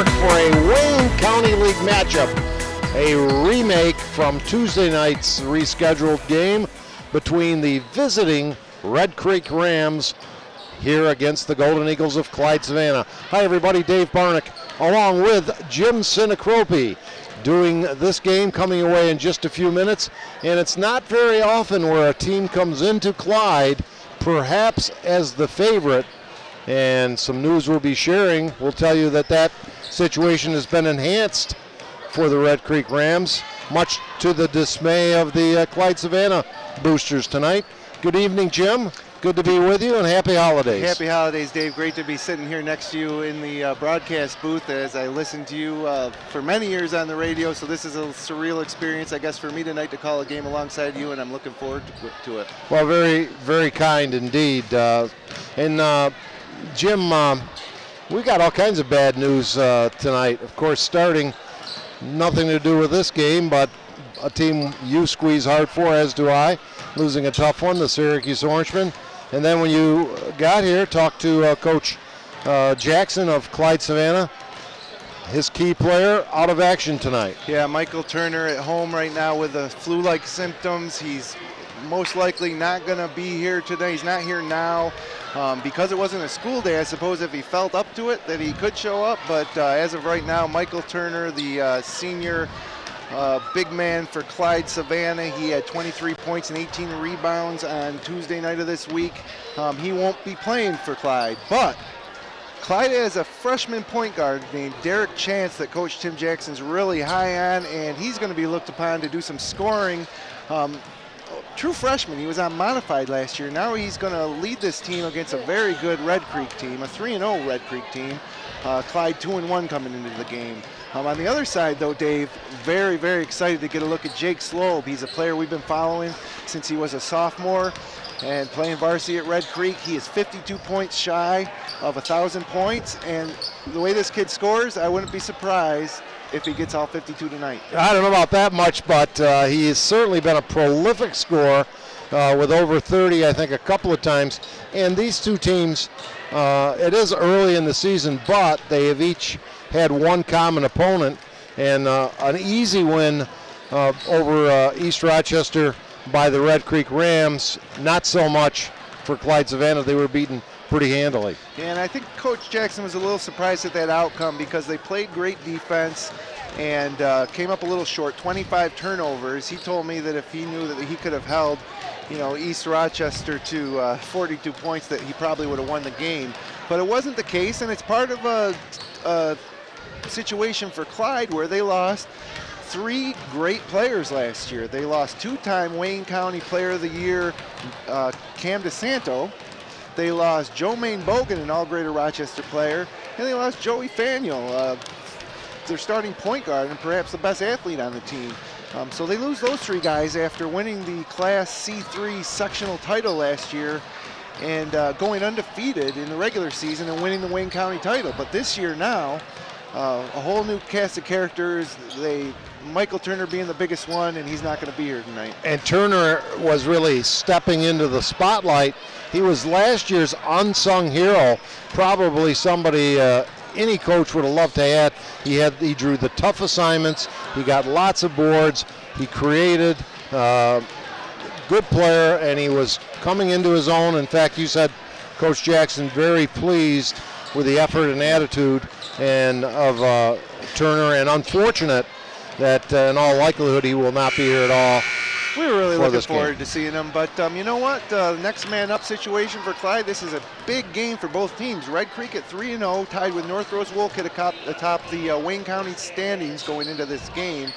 Park for a Wayne County League matchup. A remake from Tuesday night's rescheduled game between the visiting Red Creek Rams here against the Golden Eagles of Clyde-Savannah. Hi everybody, Dave Barnick along with Jim Sinacropi doing this game, coming away in just a few minutes. And it's not very often where a team comes into Clyde perhaps as the favorite, and some news we'll be sharing will tell you that that situation has been enhanced for the Red Creek Rams, much to the dismay of the Clyde-Savannah boosters tonight. Good evening, Jim. Good to be with you, and happy holidays. Happy holidays, Dave. Great to be sitting here next to you in the broadcast booth as I listened to you for many years on the radio. So this is a surreal experience, I guess, for me tonight to call a game alongside you, and I'm looking forward to it. Well, very, very kind indeed. Jim, we got all kinds of bad news tonight. Of course, starting nothing to do with this game, but a team you squeeze hard for, as do I, losing a tough one, the Syracuse Orangemen. And then when you got here, talked to Coach Jackson of Clyde-Savannah, his key player out of action tonight. Yeah, Michael Turner at home right now with the flu-like symptoms. He's most likely not going to be here today. He's not here now. Because it wasn't a school day, I suppose if he felt up to it that he could show up. But as of right now, Michael Turner, the senior big man for Clyde-Savannah, he had 23 points and 18 rebounds on Tuesday night of this week. He won't be playing for Clyde, but Clyde has a freshman point guard named Derek Chance that Coach Tim Jackson's really high on, and he's going to be looked upon to do some scoring. True freshman. He was on modified last year. Now he's going to lead this team against a very good Red Creek team, a 3-0 Red Creek team. Clyde 2-1 coming into the game. On the other side, though, Dave, very, very excited to get a look at Jake Slobe. He's a player we've been following since he was a sophomore and playing varsity at Red Creek. He is 52 points shy of 1,000 points, and the way this kid scores, I wouldn't be surprised if he gets all 52 tonight. I don't know about that much, but he has certainly been a prolific scorer with over 30, I think, a couple of times. And these two teams, it is early in the season, but they have each had one common opponent, and an easy win over East Rochester by the Red Creek Rams. Not so much for Clyde-Savannah. They were beaten pretty handily. And I think Coach Jackson was a little surprised at that outcome because they played great defense and came up a little short, 25 turnovers. He told me that if he knew that he could have held, East Rochester to 42 points, that he probably would have won the game. But it wasn't the case, and it's part of a situation for Clyde where they lost three great players last year. They lost two-time Wayne County Player of the Year, Cam DeSanto. They lost Joe Maine Bogan, an all-Greater Rochester player, and they lost Joey Faniel, their starting point guard and perhaps the best athlete on the team. So they lose those three guys after winning the Class C3 sectional title last year and going undefeated in the regular season and winning the Wayne County title. But this year now, a whole new cast of characters. Michael Turner being the biggest one, and he's not going to be here tonight. And Turner was really stepping into the spotlight. He was last year's unsung hero, probably somebody any coach would have loved to have. He drew the tough assignments. He got lots of boards. He created. Good player, and he was coming into his own. In fact, you said Coach Jackson very pleased with the effort and attitude and of Turner, and unfortunate that in all likelihood he will not be here at all. We were really looking forward to seeing him, but you know what? Next man up situation for Clyde. This is a big game for both teams. Red Creek at 3-0, tied with North Rose Wolcott atop the Wayne County standings going into this game.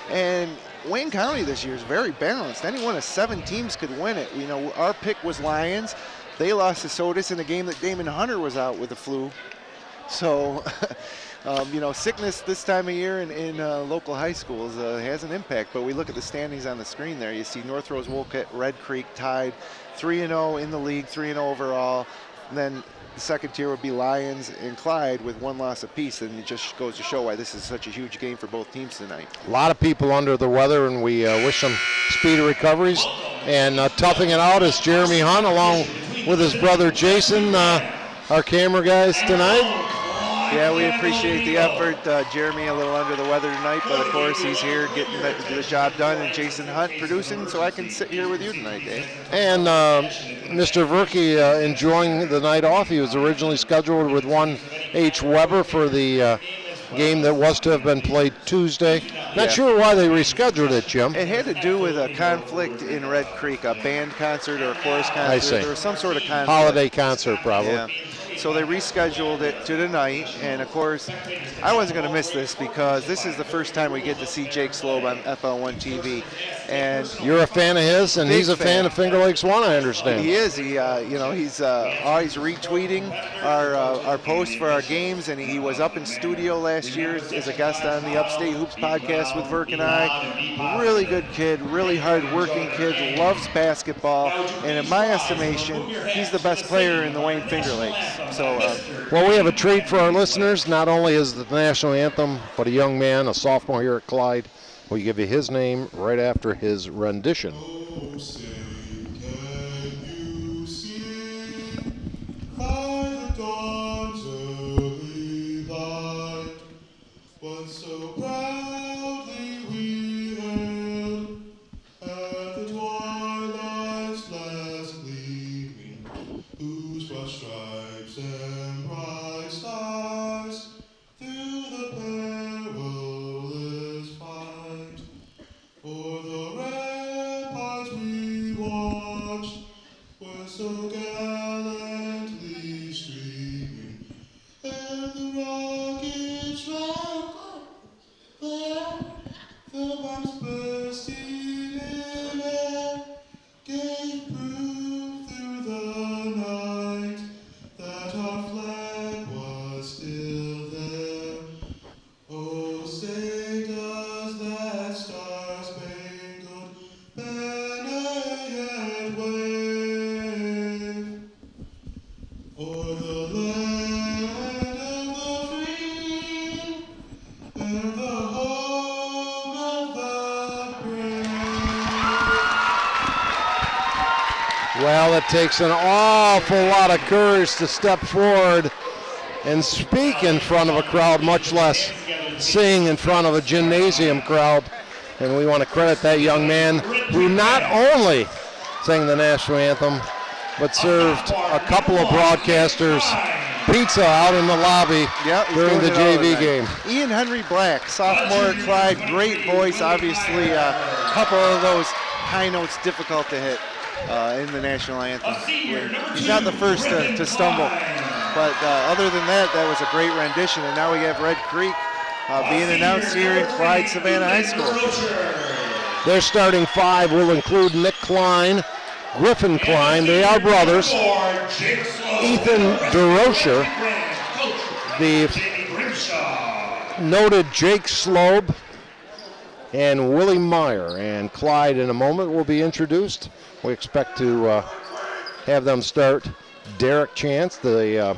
And Wayne County this year is very balanced. Any one of 7 teams could win it. Our pick was Lions. They lost to Sodus in a game that Damon Hunter was out with the flu. So, sickness this time of year in local high schools has an impact. But we look at the standings on the screen there. You see North Rose Wolcott, Red Creek tied 3-0 in the league, 3-0 overall. And then the second tier would be Lions and Clyde with 1 loss apiece. And it just goes to show why this is such a huge game for both teams tonight. A lot of people under the weather, and we wish them speedy recoveries. And toughing it out is Jeremy Hunt along with his brother Jason, our camera guys tonight. Yeah, we appreciate the effort. Jeremy a little under the weather tonight, but of course he's here getting the job done, and Jason Hunt producing, so I can sit here with you tonight, Dave. And Mr. Verke enjoying the night off. He was originally scheduled with 1H Weber for the game that was to have been played Tuesday. Not sure why they rescheduled it, Jim. It had to do with a conflict in Red Creek, a band concert or a chorus concert. I see. There was some sort of conflict. Holiday concert, probably. Yeah. So they rescheduled it to tonight, and of course, I wasn't going to miss this because this is the first time we get to see Jake Slobe on FL1 TV. And you're a fan of his, and he's a fan of Finger Lakes 1, I understand. He is. He's always retweeting our posts for our games, and he was up in studio last year as a guest on the Upstate Hoops podcast with Verk and I. Really good kid, really hard-working kid, loves basketball, and in my estimation, he's the best player in the Wayne Finger Lakes. So, well, we have a treat for our listeners. Not only is the national anthem, but a young man, a sophomore here at Clyde. We'll give you his name right after his rendition. Oh, say, can you see by the dawn's early light what so proudly we hailed at the twilight's last gleaming, whose broad stripes and bright stars through the perilous fight o'er the ramparts we watched were so gallantly streaming, and the rockets round there, the bombs bursting in air, gave proof through the night that our flag was still there. Oh, say does that star-spangled banner yet wave o'er the land of the free and the home of the brave? Well, it takes an awful lot of courage to step forward and speak in front of a crowd, much less sing in front of a gymnasium crowd. And we want to credit that young man who not only sang the national anthem, but served a couple of broadcasters pizza out in the lobby during the JV game. Ian Henry Black, sophomore at Clyde, great voice. Obviously, a couple of those high notes difficult to hit in the national anthem. He's not the first to stumble. But other than that, that was a great rendition. And now we have Red Creek being announced here in Clyde-Savannah High School. Their starting five will include Nick Klein, Griffin Klein, they are brothers, Ethan DeRocher, the noted Jake Slobe, and Willie Meyer. And Clyde in a moment will be introduced. We expect to have them start Derek Chance, the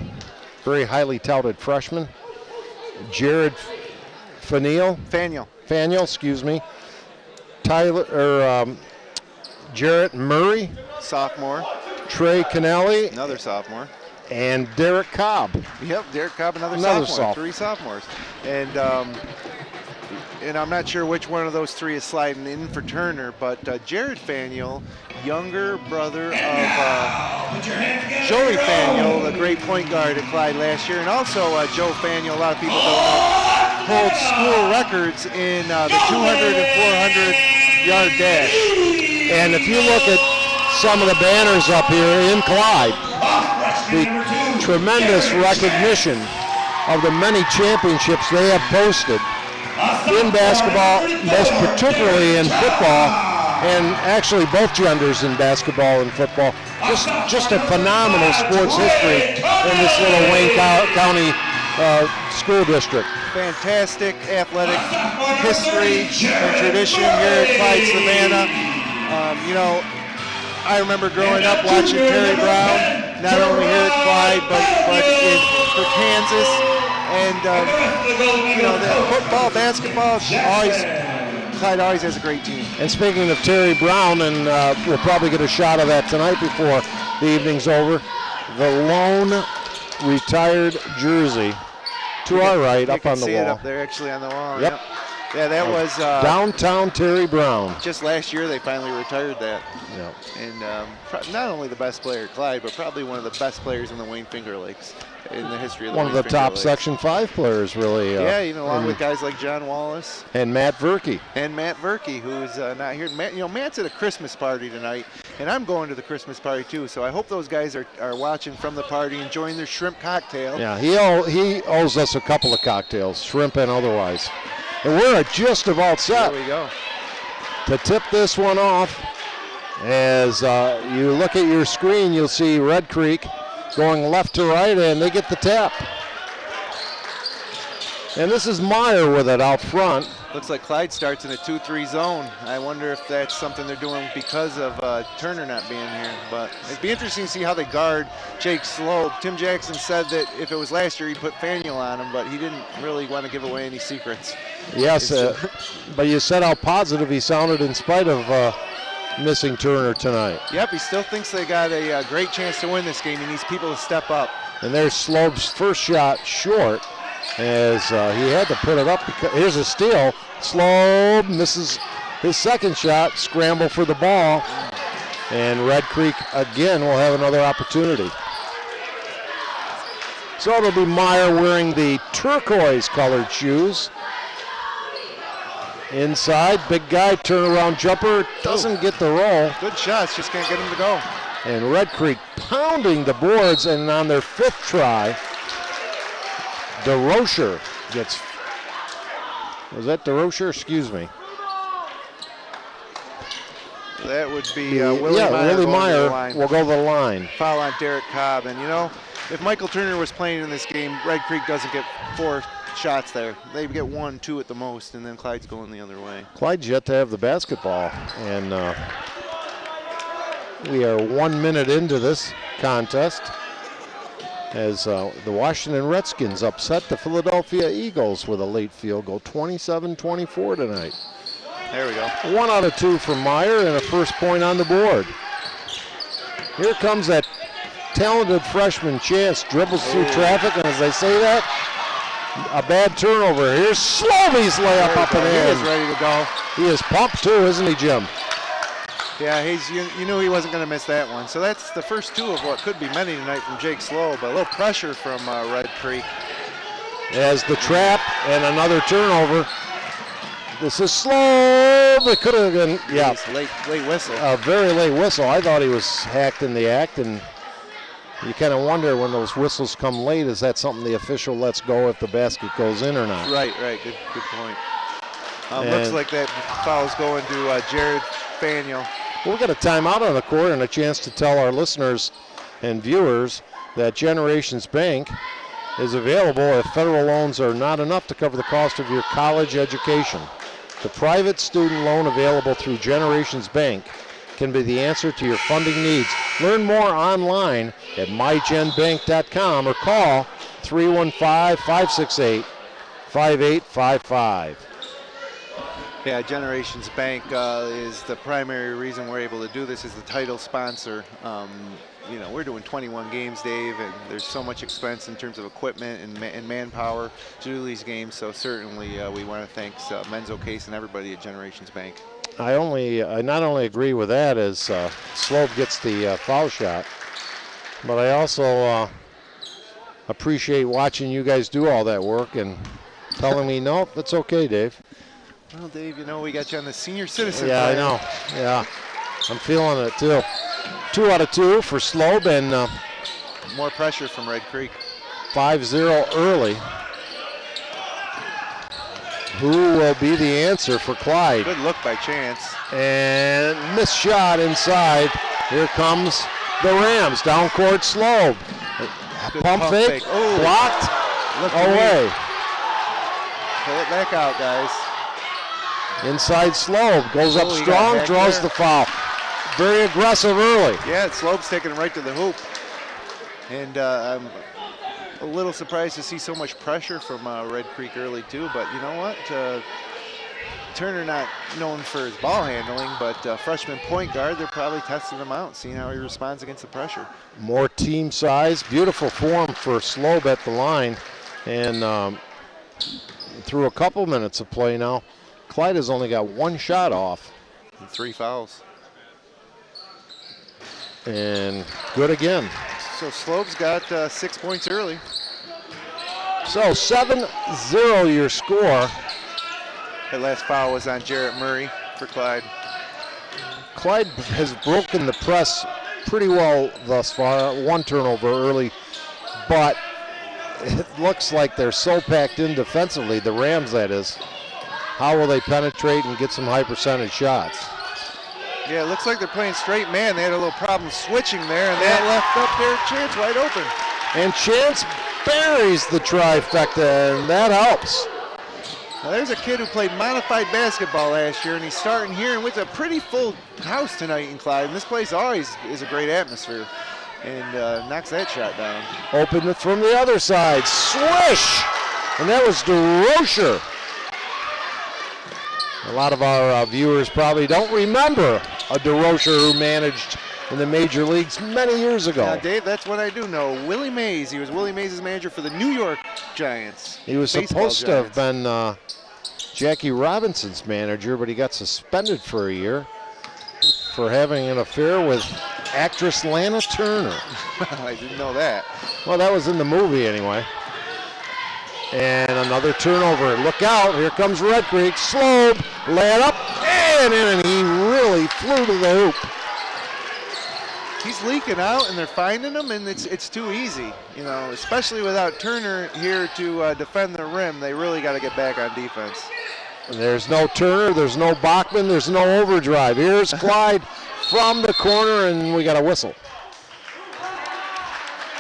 very highly touted freshman, Jared Faniel, excuse me, Jarrett Murray, sophomore, Trey Kennelly, another sophomore, and Derek Cobb. Yep, Derek Cobb, another sophomore. Three sophomores. And I'm not sure which one of those three is sliding in for Turner, but Jared Faniel, younger brother of Joey Faniel, the great point guard at Clyde last year, and also Joe Faniel, a lot of people don't know, holds school records in the 200 and 400 yard dash. And if you look at some of the banners up here in Clyde, the tremendous recognition of the many championships they have posted in basketball, most particularly in football, and actually both genders in basketball and football. Just a phenomenal sports history in this little Wayne County school district. Fantastic athletic history and tradition here at Clyde-Savannah. I remember growing up watching Terry Brown, not only here at Clyde, but for Kansas. And, the football, basketball, Clyde always has a great team. And speaking of Terry Brown, and we'll probably get a shot of that tonight before the evening's over, the lone retired jersey to our right, up on the see wall. it up there actually on the wall. Yep. Yeah, that was downtown Terry Brown. just last year they finally retired that. Yep. And not only the best player at Clyde, but probably one of the best players in the Wayne Finger Lakes in the history of the One of the Wayne Finger top Lakes. Section 5 players, really. Yeah, along with guys like John Wallace. And Matt Verkey. And Matt Verkey, who's not here. Matt, Matt's at a Christmas party tonight, and I'm going to the Christmas party too. So I hope those guys are watching from the party, enjoying their shrimp cocktail. Yeah, he owes us a couple of cocktails, shrimp and otherwise. And we're just about set. There we go. To tip this one off, as you look at your screen, you'll see Red Creek going left to right, and they get the tap. And this is Meyer with it out front. Looks like Clyde starts in a 2-3 zone. I wonder if that's something they're doing because of Turner not being here. But it'd be interesting to see how they guard Jake Slobe. Tim Jackson said that if it was last year, he'd put Faneuil on him, but he didn't really want to give away any secrets. Yes, but you said how positive he sounded in spite of missing Turner tonight. Yep, he still thinks they got a great chance to win this game. He needs people to step up. And there's Slobe's first shot short, as he had to put it up. Here's a steal. Slobe misses his second shot, scramble for the ball, and Red Creek again will have another opportunity. So it'll be Meyer wearing the turquoise colored shoes. Inside, big guy, turnaround jumper, doesn't get the roll. Good shots, just can't get him to go. And Red Creek pounding the boards, and on their fifth try, DeRocher gets, was that DeRocher? Excuse me. That would be Willie Meyer will go to the line. Foul on Derek Cobb. And if Michael Turner was playing in this game, Red Creek doesn't get 4 shots there. They get 1, 2 at the most, and then Clyde's going the other way. Clyde's yet to have the basketball, and we are 1 minute into this contest as the Washington Redskins upset the Philadelphia Eagles with a late field goal, 27-24 tonight. There we go. 1 out of 2 for Meyer and a first point on the board. Here comes that talented freshman Chance, dribbles through traffic, and as I say that, a bad turnover. Here's Slobe's layup up and in. He is ready to go. He is pumped too, isn't he, Jim? Yeah, you knew he wasn't going to miss that one. So that's the first 2 of what could be many tonight from Jake Slobe. A little pressure from Red Creek. As the trap and another turnover. This is Slobe. It could have been, yeah. Late whistle. A very late whistle. I thought he was hacked in the act, and you kind of wonder when those whistles come late, is that something the official lets go if the basket goes in or not? Right. Good point. Looks like that foul's going to Jared Faneuil. Well, we got a timeout on the court and a chance to tell our listeners and viewers that Generations Bank is available if federal loans are not enough to cover the cost of your college education. The private student loan available through Generations Bank can be the answer to your funding needs. Learn more online at mygenbank.com or call 315-568-5855. Yeah, Generations Bank is the primary reason we're able to do this as the title sponsor. We're doing 21 games, Dave, and there's so much expense in terms of equipment and manpower to do these games. So certainly we want to thank Menzo Case and everybody at Generations Bank. I not only agree with that as Slobe gets the foul shot, but I also appreciate watching you guys do all that work and telling me, nope, that's okay, Dave. Well, Dave, we got you on the senior citizen. Yeah, plan. I know. Yeah, I'm feeling it too. 2 out of 2 for Slobe, and more pressure from Red Creek. 5-0 early. Who will be the answer for Clyde? Good look by Chance. And missed shot inside. Here comes the Rams. Down court, Slobe. Pump fake. Oh. Blocked. Look away. Pull it back out, guys. Inside Slobe. Goes up strong, draws the foul. Very aggressive early. Yeah, Slobe's taking him right to the hoop. And I'm a little surprised to see so much pressure from Red Creek early too, but you know what? Turner not known for his ball handling, but freshman point guard, they're probably testing him out, seeing how he responds against the pressure. More team size, beautiful form for Slobe at the line. And through a couple minutes of play now, Clyde has only got one shot off. And 3 fouls. And good again. So Slobe's got 6 points early. So 7-0 your score. That last foul was on Jarrett Murray for Clyde. Clyde has broken the press pretty well thus far. 1 turnover early, but it looks like they're so packed in defensively, the Rams that is. How will they penetrate and get some high percentage shots? Yeah, it looks like they're playing straight man. They had a little problem switching there, and that left up their Chance wide open. And Chance buries the trifecta, and that helps. Now there's a kid who played modified basketball last year, and he's starting here and with a pretty full house tonight in Clyde. And this place always is a great atmosphere, and knocks that shot down. Open it from the other side, swish! And that was DeRocher. A lot of our viewers probably don't remember a DeRocher who managed in the major leagues many years ago. Now, Dave, that's what I do know. Willie Mays, he was Willie Mays' manager for the New York Giants. He was supposed to have been Jackie Robinson's manager, but he got suspended for a year for having an affair with actress Lana Turner. I didn't know that. Well, that was in the movie anyway. And another turnover. Look out, here comes Red Creek. Slobe, lay it up, and in, and he really flew to the hoop. He's leaking out, and they're finding him, and it's too easy. You know, especially without Turner here to defend the rim, they really got to get back on defense. There's no Turner, there's no Bachman, there's no overdrive. Here's Clyde from the corner, and we got a whistle.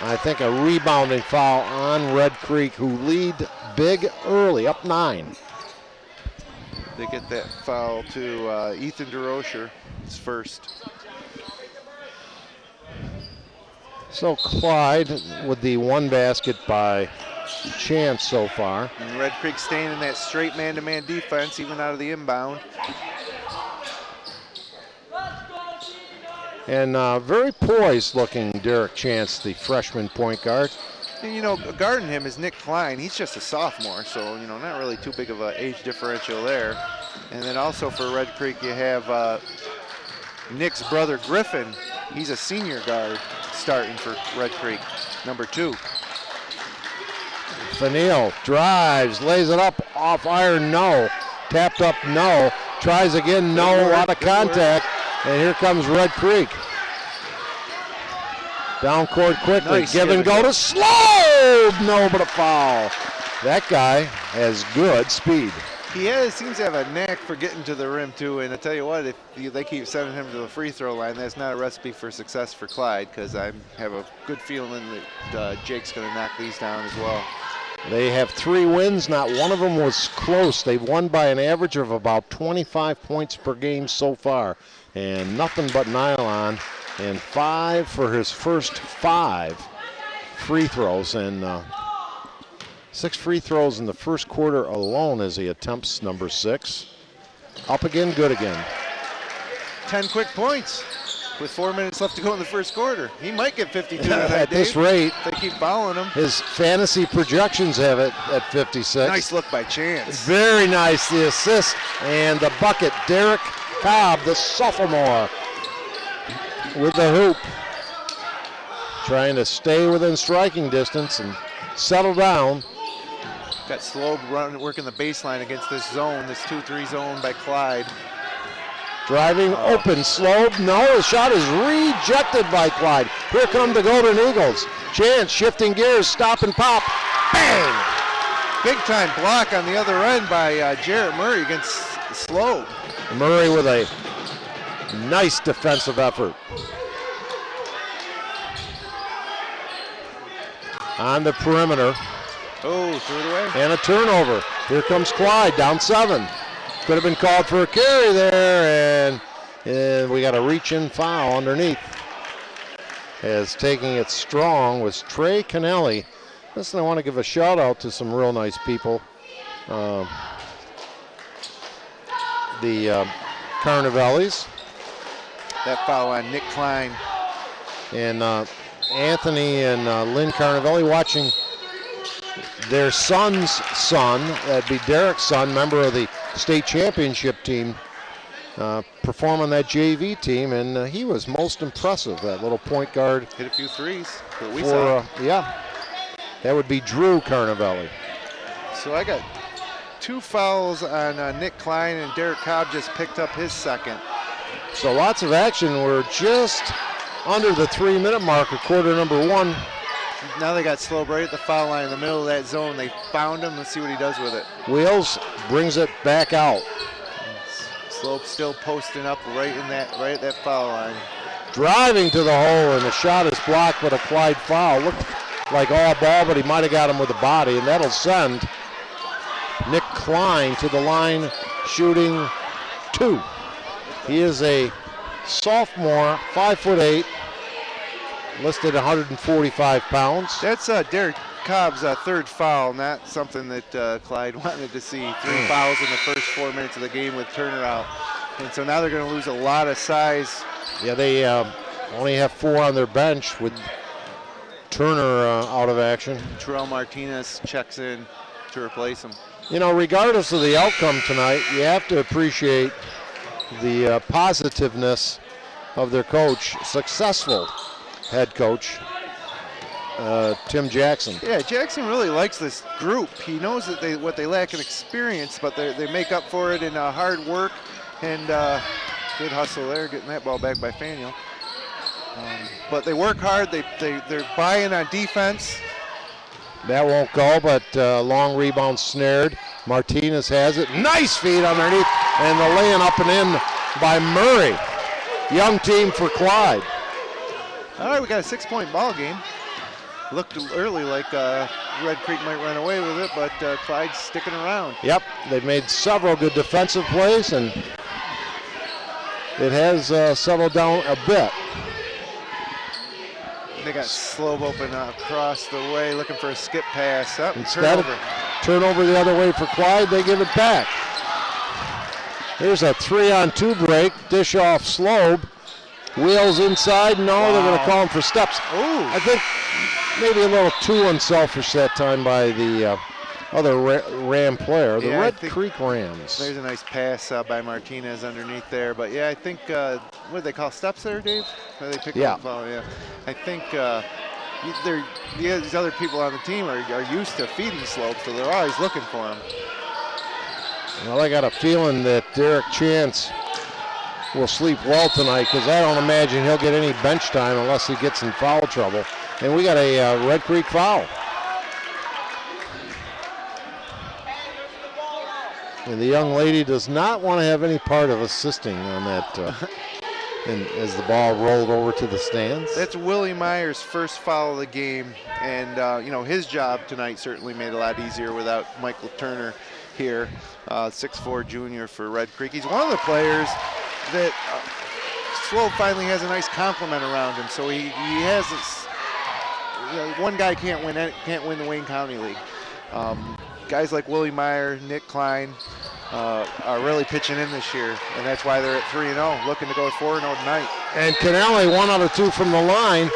I think a rebounding foul on Red Creek, who lead big early, up 9. They get that foul to Ethan DeRocher, his first. So Clyde with the 1 basket by Chance so far. And Red Creek staying in that straight man-to-man defense, even out of the inbound. And very poised looking Derek Chance, the freshman point guard. And, you know, guarding him is Nick Klein. He's just a sophomore, so, you know, not really too big of an age differential there. And then also for Red Creek, you have Nick's brother Griffin. He's a senior guard starting for Red Creek, number 2. Fanil drives, lays it up, off iron, no. Tapped up, no. Tries again, no, out of contact. And here comes Red Creek. Down court quickly, Nice give and go to Slobe. No, but a foul. That guy has good speed. He seems to have a knack for getting to the rim, too. And I tell you what, if they keep sending him to the free throw line, that's not a recipe for success for Clyde, because I have a good feeling that Jake's going to knock these down as well. They have 3 wins. Not one of them was close. They've won by an average of about 25 points per game so far. And nothing but nylon. And 5 for his first 5 free throws. And 6 free throws in the first quarter alone as he attempts number 6. Up again, good again. 10 quick points with 4 minutes left to go in the first quarter. He might get 52 tonight, At this Dave, rate, if they keep following him. his fantasy projections have it at 56. Nice look by Chance. Very nice, the assist and the bucket. Derek Cobb, the sophomore, with the hoop. Trying to stay within striking distance and settle down. Got Slobe working the baseline against this zone, this 2-3 zone by Clyde. Driving open, Slobe. No, the shot is rejected by Clyde. Here come the Golden Eagles. Chance shifting gears, stop and pop. Bang! Big time block on the other end by Jarrett Murray against Slobe. Murray with a nice defensive effort. On the perimeter. Oh, threw it away. And a turnover. Here comes Clyde, down 7. Could have been called for a carry there, and we got a reach-in foul underneath. As taking it strong was Trey Kennelly. Listen, I want to give a shout-out to some real nice people. The Carnivellis. That foul on Nick Klein. And Anthony and Lynn Carnivelli watching their son's son, that'd be Derek's son, member of the state championship team, perform on that JV team, and he was most impressive, that little point guard. Hit a few threes that we saw. Yeah, that would be Drew Carnavelli. So I got 2 fouls on Nick Klein, and Derek Cobb just picked up his second. So lots of action. We're just under the 3-minute mark of quarter number 1. Now they got Slobe right at the foul line in the middle of that zone. They found him. Let's see what he does with it. Wheels brings it back out. Slobe still posting up right at that foul line. Driving to the hole, and the shot is blocked, but a Clyde foul. Looked like all ball, but he might have got him with the body, and that'll send Nick Klein to the line, shooting 2. He is a sophomore, 5'8", listed 145 pounds. That's Derek Cobb's 3rd foul, not something that Clyde wanted to see. 3 fouls in the first 4 minutes of the game with Turner out. And so now they're going to lose a lot of size. Yeah, they only have 4 on their bench with Turner out of action. Terrell Martinez checks in to replace him. You know, regardless of the outcome tonight, you have to appreciate the positiveness of their coach, successful head coach, Tim Jackson. Yeah, Jackson really likes this group. He knows that what they lack in experience, but they make up for it in hard work and good hustle there, getting that ball back by Faniel. But they work hard. They're buying on defense. That won't go, but long rebound snared. Martinez has it. Nice feed underneath, and the laying up and in by Murray. Young team for Clyde. All right, we got a 6-point ball game. Looked early like Red Creek might run away with it, but Clyde's sticking around. Yep, they've made several good defensive plays, and it has settled down a bit. They got Slobe open across the way, looking for a skip pass. Instead of turnover the other way for Clyde, they give it back. Here's a 3-on-2 break. Dish off Slobe. Wheels inside. No, they're going to call him for steps. Ooh. I think maybe a little too unselfish that time by the other Ram player, the Red Creek Rams. There's a nice pass by Martinez underneath there. But, yeah, I think, what do they call steps there, Dave? Or they pick up, yeah. I think these other people on the team are used to feeding Slope, so they're always looking for him. Well, I got a feeling that Derek Chance will sleep well tonight, because I don't imagine he'll get any bench time unless he gets in foul trouble. And we got a Red Creek foul. And the young lady does not want to have any part of assisting on that and as the ball rolled over to the stands. That's Willie Meyer's first foul of the game, and you know, his job tonight certainly made it a lot easier without Michael Turner here, 6'4" junior for Red Creek. He's one of the players that Slobe finally has a nice compliment around him, so he has this, you know, one guy can't win the Wayne County League. Guys like Willie Meyer, Nick Klein are really pitching in this year, and that's why they're at 3-0, looking to go 4-0 tonight. And Canale 1 out of 2 from the line,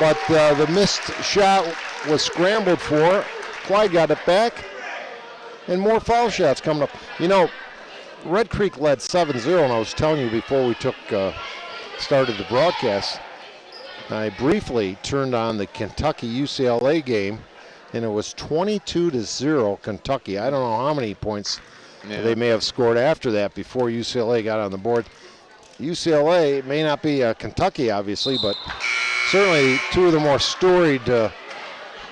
but the missed shot was scrambled for. Clyde got it back, and more foul shots coming up. You know, Red Creek led 7-0, and I was telling you before we started the broadcast, I briefly turned on the Kentucky-UCLA game, and it was 22-0 Kentucky. I don't know how many points they may have scored after that before UCLA got on the board. UCLA may not be Kentucky, obviously, but certainly 2 of the more storied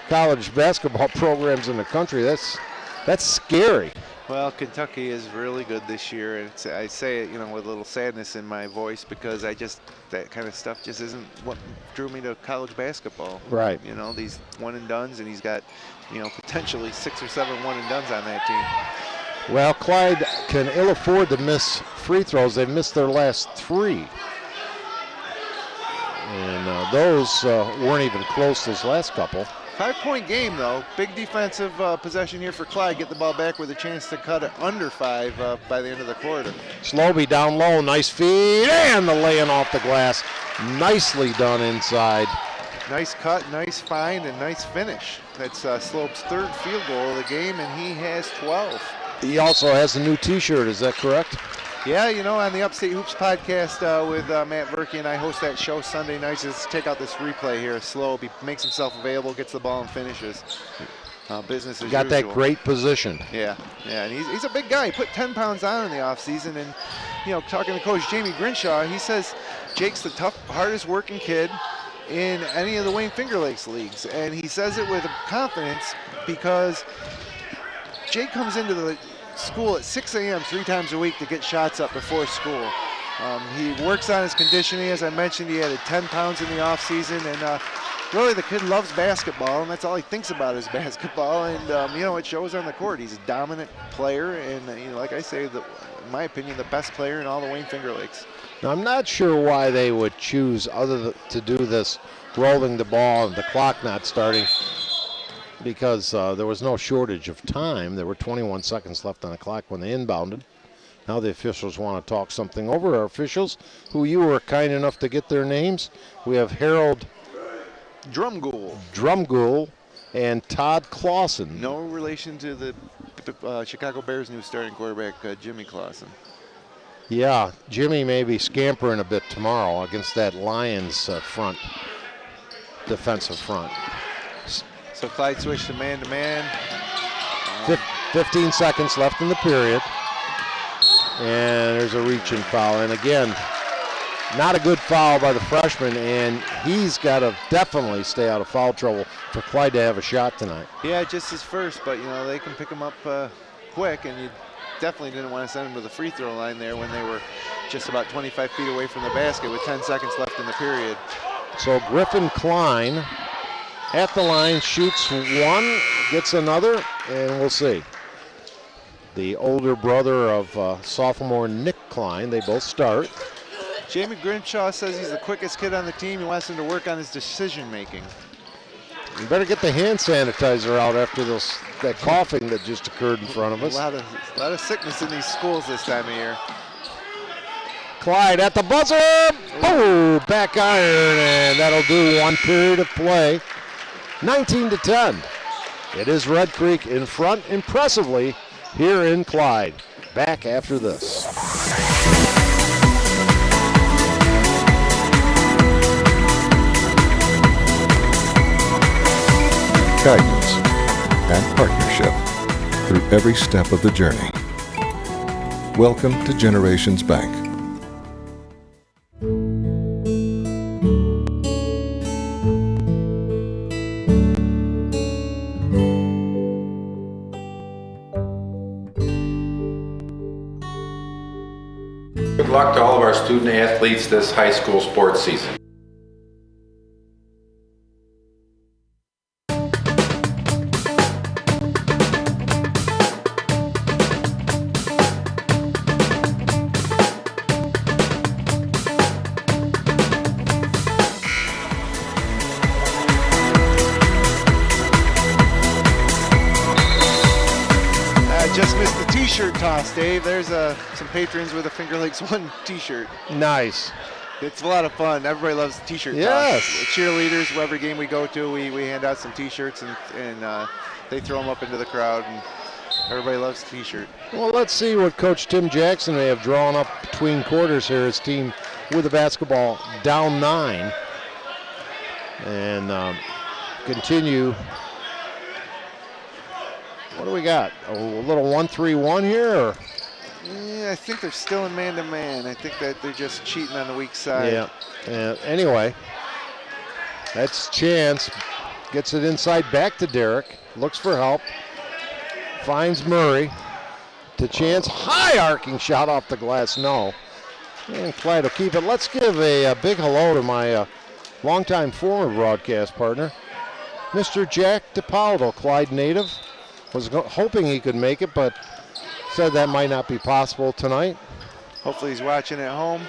college basketball programs in the country. That's scary. Well, Kentucky is really good this year, and I say it, you know, with a little sadness in my voice, because that kind of stuff just isn't what drew me to college basketball. Right. You know, these one-and-dones, and he's got, you know, potentially 6 or 7 one-and-dones on that team. Well, Clyde can ill afford to miss free throws. They've missed their last 3. And those weren't even close, those last couple. 5-point game, though. Big defensive possession here for Clyde. Get the ball back with a chance to cut it under 5 by the end of the quarter. Slobe down low, nice feed, and the laying off the glass. Nicely done inside. Nice cut, nice find, and nice finish. That's Slope's third field goal of the game, and he has 12. He also has a new T-shirt. Is that correct? Yeah, you know, on the Upstate Hoops podcast with Matt Verkey and I host that show Sunday nights. Just check out this replay here of Slobe. He makes himself available, gets the ball, and finishes. Business as Got usual. that great position. Yeah, and he's a big guy. He put 10 pounds on in the offseason, and, you know, talking to Coach Jamie Grinshaw, he says Jake's the hardest working kid in any of the Wayne Finger Lakes leagues, and he says it with confidence because Jake comes into the school at 6 a.m. 3 times a week to get shots up before school. He works on his conditioning. As I mentioned, he added 10 pounds in the offseason, and really the kid loves basketball, and that's all he thinks about is basketball, and you know, it shows on the court. He's a dominant player, and you know, like I say, in my opinion, the best player in all the Wayne Finger Lakes. Now, I'm not sure why they would choose to do this rolling the ball and the clock not starting, because there was no shortage of time. There were 21 seconds left on the clock when they inbounded. Now the officials want to talk something over. Our officials, who you were kind enough to get their names, we have Harold Drumgool and Todd Clausen. No relation to the Chicago Bears' new starting quarterback, Jimmy Clausen. Yeah, Jimmy may be scampering a bit tomorrow against that Lions defensive front. So Clyde switched to man-to-man. 15 seconds left in the period. And there's a reaching foul. And again, not a good foul by the freshman, and he's got to definitely stay out of foul trouble for Clyde to have a shot tonight. Yeah, just his first, but you know, they can pick him up quick, and you definitely didn't want to send him to the free throw line there when they were just about 25 feet away from the basket with 10 seconds left in the period. So Griffin Klein at the line, shoots one, gets another, and we'll see. The older brother of sophomore Nick Klein, they both start. Jamie Grinshaw says he's the quickest kid on the team. He wants him to work on his decision making. You better get the hand sanitizer out after that coughing that just occurred in front of us. A lot of sickness in these schools this time of year. Clyde at the buzzer. Oh, back iron, and that'll do one period of play. 19-10. It is Red Creek in front impressively here in Clyde. Back after this. Guidance and partnership through every step of the journey. Welcome to Generations Bank. Good luck to all of our student athletes this high school sports season. Just missed the t-shirt toss, Dave. There's some patrons with a Finger Lakes 1 t-shirt. Nice. It's a lot of fun. Everybody loves the t-shirt Yes. toss. Cheerleaders, every game we go to, we hand out some t-shirts and they throw them up into the crowd, and everybody loves the t-shirt. Well, let's see what Coach Tim Jackson may have drawn up between quarters here. His team with the basketball down 9. And continue. What do we got? A little 1-3-1 here? Or? Yeah, I think they're still in man-to-man. I think that they're just cheating on the weak side. Yeah. Anyway, that's Chance. Gets it inside back to Derek. Looks for help. Finds Murray. To Chance. High arcing shot off the glass. No. And Clyde will keep it. Let's give a big hello to my longtime former broadcast partner, Mr. Jack DiPaolo, Clyde native. Was hoping he could make it, but said that might not be possible tonight. Hopefully he's watching at home.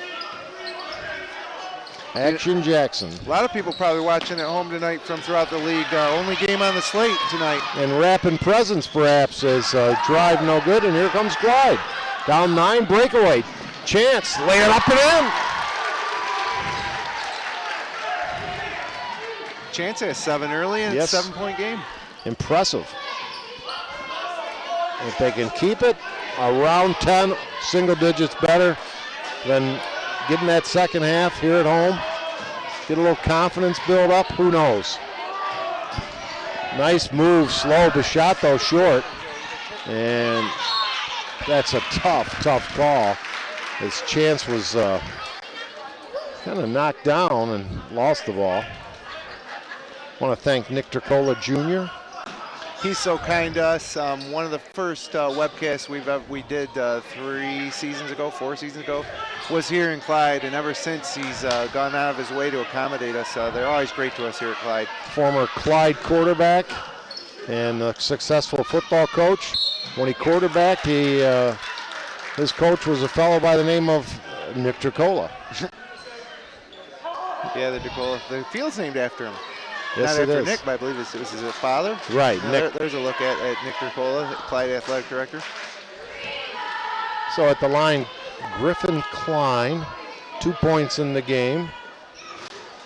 Action Jackson. A lot of people probably watching at home tonight from throughout the league. Only game on the slate tonight. And wrapping presents perhaps as drive no good, and here comes Clyde. Down 9, breakaway. Chance, lay it up and in. Chance has 7 early, and it's a 7-point game. impressive. If they can keep it around 10, single digits better than getting that second half here at home, get a little confidence build up, who knows. Nice move, Slobe. His shot though short, and that's a tough call. His chance was kind of knocked down and lost the ball. I want to thank Nick Turcola Jr. He's so kind to us. One of the first webcasts we did 4 seasons ago, was here in Clyde, and ever since he's gone out of his way to accommodate us. They're always great to us here at Clyde. Former Clyde quarterback and a successful football coach. When he quarterbacked, his coach was a fellow by the name of Nick Turcola. Yeah, the Turcola. The field's named after him. Yes, Not it after is. Nick, but I believe this is his father. Right, Nick. There's a look at Nick Turcola, Clyde Athletic Director. So at the line, Griffin Klein, 2 points in the game.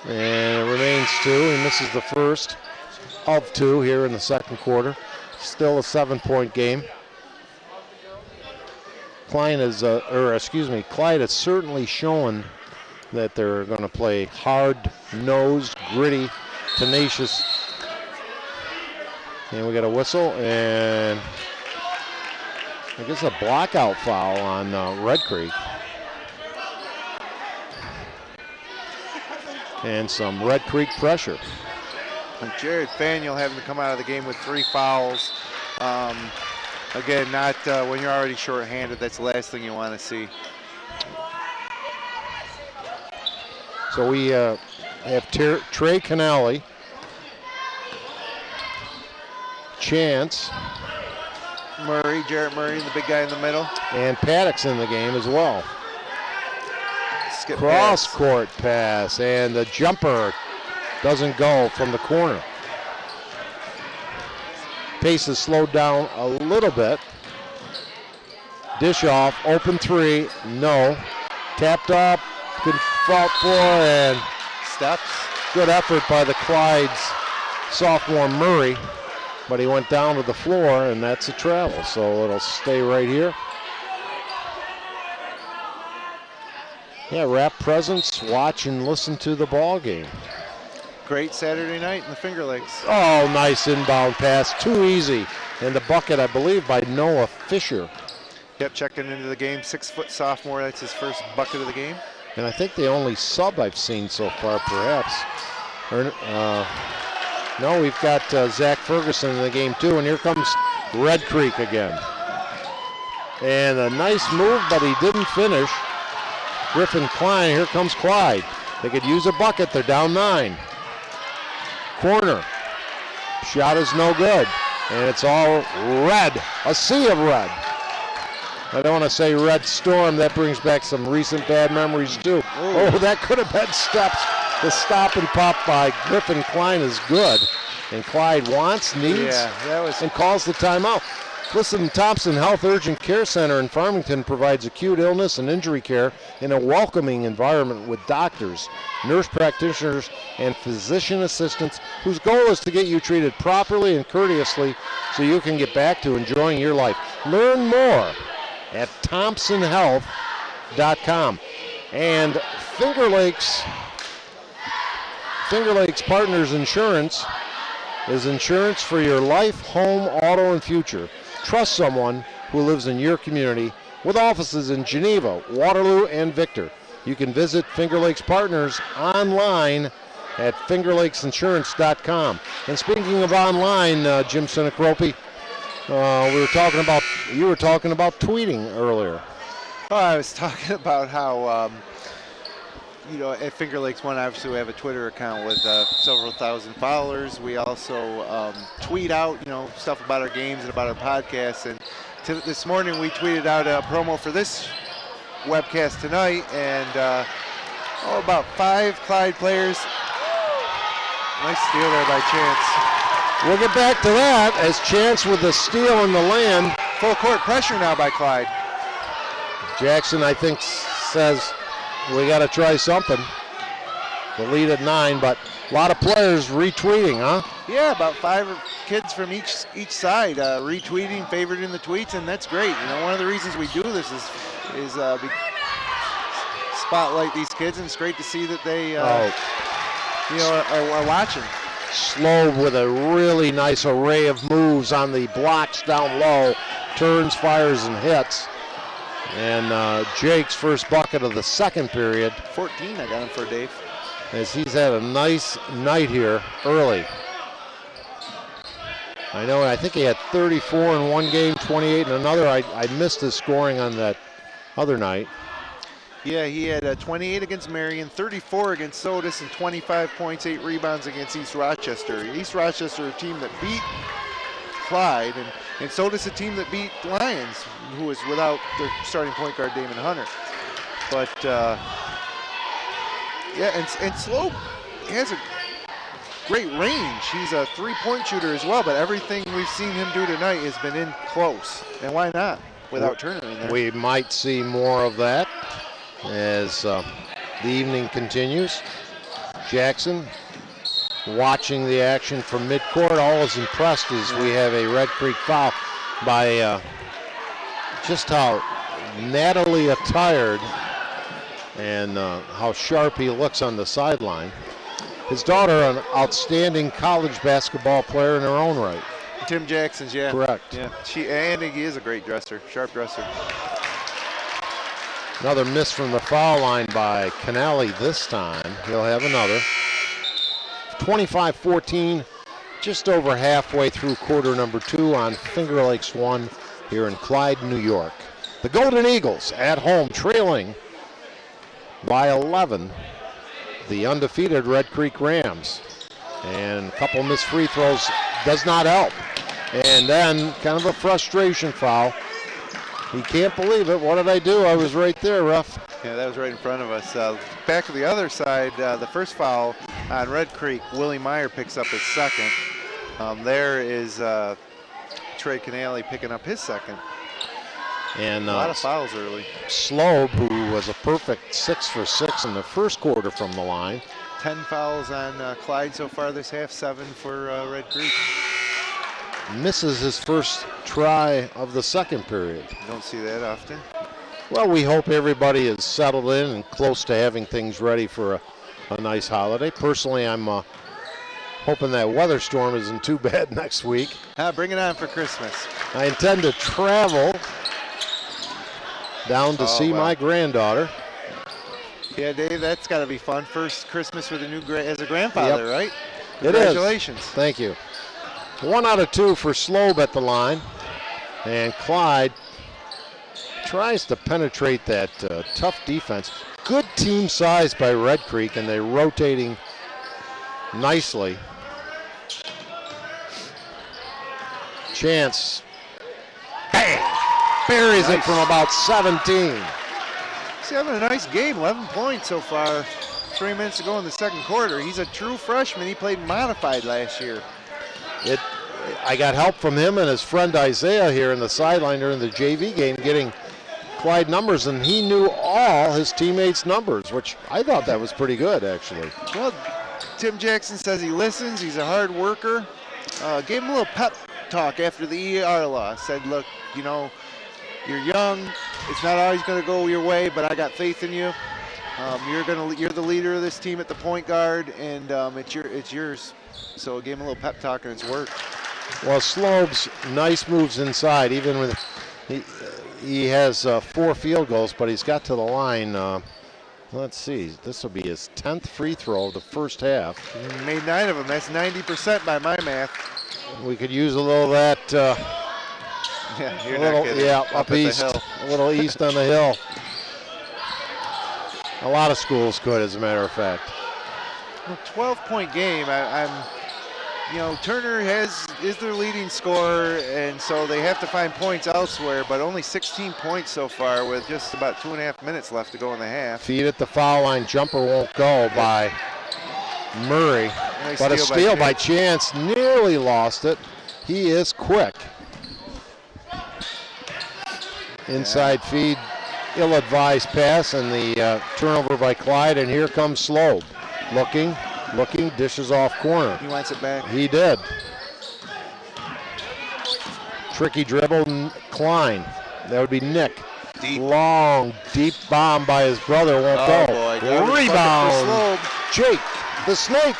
And it remains 2. He misses the first of 2 here in the second quarter. Still a 7-point game. Clyde has certainly shown that they're going to play hard-nosed, gritty, tenacious. And we got a whistle, and I guess a blockout foul on Red Creek. And some Red Creek pressure. And Jared Faniel having to come out of the game with 3 fouls. Again, not when you're already short-handed. That's the last thing you want to see. So we have Trey Canale, Chance, Jarrett Murray, the big guy in the middle. and Paddock's in the game as well. Skip Cross pass. court pass, and the jumper doesn't go from the corner. Pace is slowed down a little bit. Dish off, open 3, no. Tapped up, good fault for, and Steps. good effort by the Clyde's sophomore Murray, but he went down to the floor, and that's a travel, so it'll stay right here. Yeah, wrap presents, watch and listen to the ball game. Great Saturday night in the Finger Lakes. Oh, nice inbound pass, too easy. And the bucket, I believe, by Noah Fisher. Yep, checking into the game, 6-foot sophomore. That's his first bucket of the game. And I think the only sub I've seen so far, perhaps. No, we've got Zach Ferguson in the game, too. And here comes Red Creek again. And a nice move, but he didn't finish. Griffin Klein, here comes Clyde. They could use a bucket, they're down 9. Corner, shot is no good. And it's all red, a sea of red. I don't want to say red storm, that brings back some recent bad memories too. Oh, that could have been steps. The stop and pop by Griffin Klein is good. And Clyde needs, and calls the timeout. Listen, Thompson Health Urgent Care Center in Farmington provides acute illness and injury care in a welcoming environment with doctors, nurse practitioners, and physician assistants whose goal is to get you treated properly and courteously so you can get back to enjoying your life. Learn more at thompsonhealth.com. And Finger Lakes Partners Insurance is insurance for your life, home, auto, and future. Trust someone who lives in your community with offices in Geneva, Waterloo, and Victor. You can visit Finger Lakes Partners online at fingerlakesinsurance.com. And speaking of online, Jim Sinacropi, you were talking about tweeting earlier. Oh, I was talking about how, at Finger Lakes 1, obviously we have a Twitter account with several thousand followers. We also tweet out, stuff about our games and about our podcasts. And this morning we tweeted out a promo for this webcast tonight, and about 5 Clyde players. Nice steal there by Chance. We'll get back to that as Chance with the steal in the land. Full court pressure now by Clyde. Jackson, I think, says we got to try something. The lead at 9, but A lot of players retweeting, huh? Yeah, about 5 kids from each side retweeting, favoriting the tweets, and that's great. You know, one of the reasons we do this is spotlight these kids, and it's great to see that they are watching. Slobe with a really nice array of moves on the blocks down low, turns, fires, and hits. And Jake's first bucket of the second period. 14, I got him for Dave. As he's had a nice night here early. I think he had 34 in one game, 28 in another. I missed his scoring on that other night. Yeah, he had 28 against Marion, 34 against Sodus, and 25 points, 8 rebounds against East Rochester. East Rochester, a team that beat Clyde, and Sodus, a team that beat Lions, who was without their starting point guard, Damon Hunter. But, yeah, and Slobe has a great range. He's a three-point shooter as well, but everything we've seen him do tonight has been in close. And why not, without Turner in there? We might see more of that as the evening continues. Jackson watching the action from midcourt, all is impressed as we have a Red Creek foul by just how nattily attired and how sharp he looks on the sideline. His daughter, an outstanding college basketball player in her own right. Tim Jackson's, yeah. Correct. Yeah, and he is a great dresser, sharp dresser. Another miss from the foul line by Canale this time. He'll have another. 25-14, just over halfway through quarter number 2 on Finger Lakes 1 here in Clyde, New York. The Golden Eagles at home trailing by 11. The undefeated Red Creek Rams. And a couple missed free throws does not help. And then kind of a frustration foul. He can't believe it. What did I do? I was right there, ref. Yeah, that was right in front of us. Back to the other side, the first foul on Red Creek, Willie Meyer picks up his second. There is Trey Canale picking up his second. And a lot of fouls early. Slobe, who was a perfect 6 for 6 in the first quarter from the line. 10 fouls on Clyde so far this half, 7 for Red Creek. Misses his first try of the second period. You don't see that often. Well, we hope everybody is settled in and close to having things ready for a nice holiday. Personally, I'm hoping that weather storm isn't too bad next week. Bring it on for Christmas. I intend to travel down to see my granddaughter. Yeah, Dave, that's got to be fun. First Christmas with a new as a grandfather, right? It is. Congratulations. Thank you. 1 out of 2 for Slobe at the line. And Clyde tries to penetrate that tough defense. Good team size by Red Creek, and they're rotating nicely. Chance. Bang! Buries it from about 17. He's having a nice game, 11 points so far. 3 minutes to go in the second quarter. He's a true freshman. He played modified last year. I got help from him and his friend Isaiah here in the sideline during the JV game getting Clyde numbers, and he knew all his teammates' numbers, which I thought that was pretty good, actually. Well, Tim Jackson says he listens. He's a hard worker. Gave him a little pep talk after the ER loss. Said, look, you know, you're young. It's not always going to go your way, but I got faith in you. You're the leader of this team at the point guard, and it's yours. So gave him a little pep talk, and it's worked. Well, Slobe's nice moves inside, even with he has 4 field goals, but he's got to the line. Let's see, this will be his 10th free throw of the first half. He made 9 of them. That's 90% by my math. We could use a little of that. Yeah, you're not kidding. Yeah, up east, a little east on the hill. A lot of schools could, as a matter of fact. Well, 12-point game. Turner is their leading scorer, and so they have to find points elsewhere, but only 16 points so far with just about 2.5 minutes left to go in the half. Feed at the foul line, jumper won't go by Murray, but a steal by Chance, nearly lost it. He is quick. Inside feed, ill-advised pass, and the turnover by Clyde, and here comes Slobe. Looking, Looking, dishes off corner. He wants it back. He did. Tricky dribble, Klein. That would be Nick. Deep. Long, deep bomb by his brother. Won't Oh, go. boy. Garbage Rebound. bucket for Slobe. Jake, the Snake.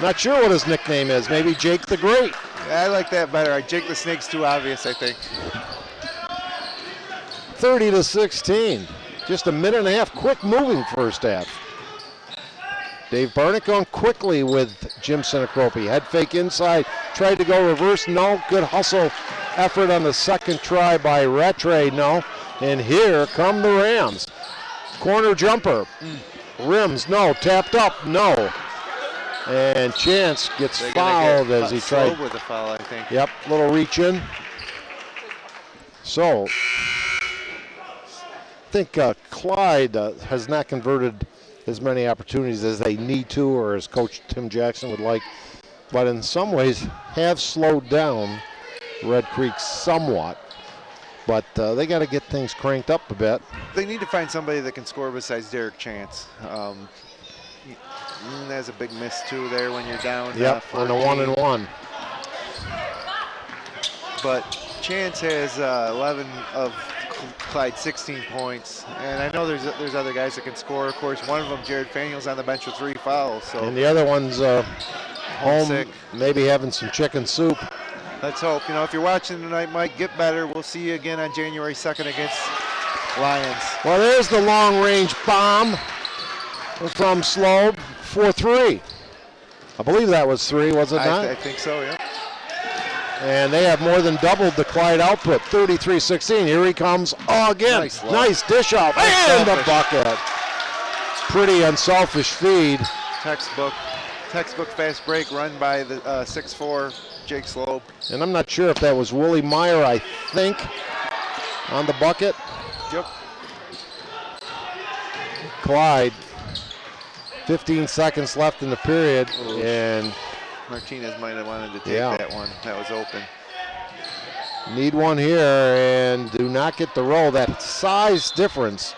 Not sure what his nickname is. Maybe Jake the Great. I like that better. Jake the Snake's too obvious, I think. 30-16. Just a minute and a half. Quick moving first half. Dave Barnick on quickly with Jim Sinacropi. Head fake inside. Tried to go reverse. No. Good hustle effort on the second try by Rattray. No. And here come the Rams. Corner jumper. Rims. No. Tapped up. No. And Chance gets fouled as he tried. Slobe with a foul, I think. Yep. Little reach in. So I think Clyde has not converted as many opportunities as they need to, or as Coach Tim Jackson would like, but in some ways have slowed down Red Creek somewhat. But they got to get things cranked up a bit. They need to find somebody that can score besides Derek Chance. There's a big miss too there when you're down. Yep, on the 1-and-1. But Chance has 11 of Clyde 16 points, and I know there's other guys that can score. Of course, one of them, Jared Faniel's on the bench with 3 fouls. So And the other one's home, Homesick. maybe having some chicken soup. let's hope. You know, if you're watching tonight, Mike, get better. We'll see you again on January 2nd against Lions. Well, there's the long-range bomb from Slobe for 3. I believe that was 3, was it not? I think so, yeah. And they have more than doubled the Clyde output, 33-16. Here he comes again. Nice dish off and the bucket. Pretty unselfish feed. Textbook fast break run by the 6'4" Jake Slobe. And I'm not sure if that was Willie Meyer, I think, on the bucket. Yep. Clyde, 15 seconds left in the period. Ooh. And Martinez might have wanted to take that one. That was open. need one here and do not get the roll. That size difference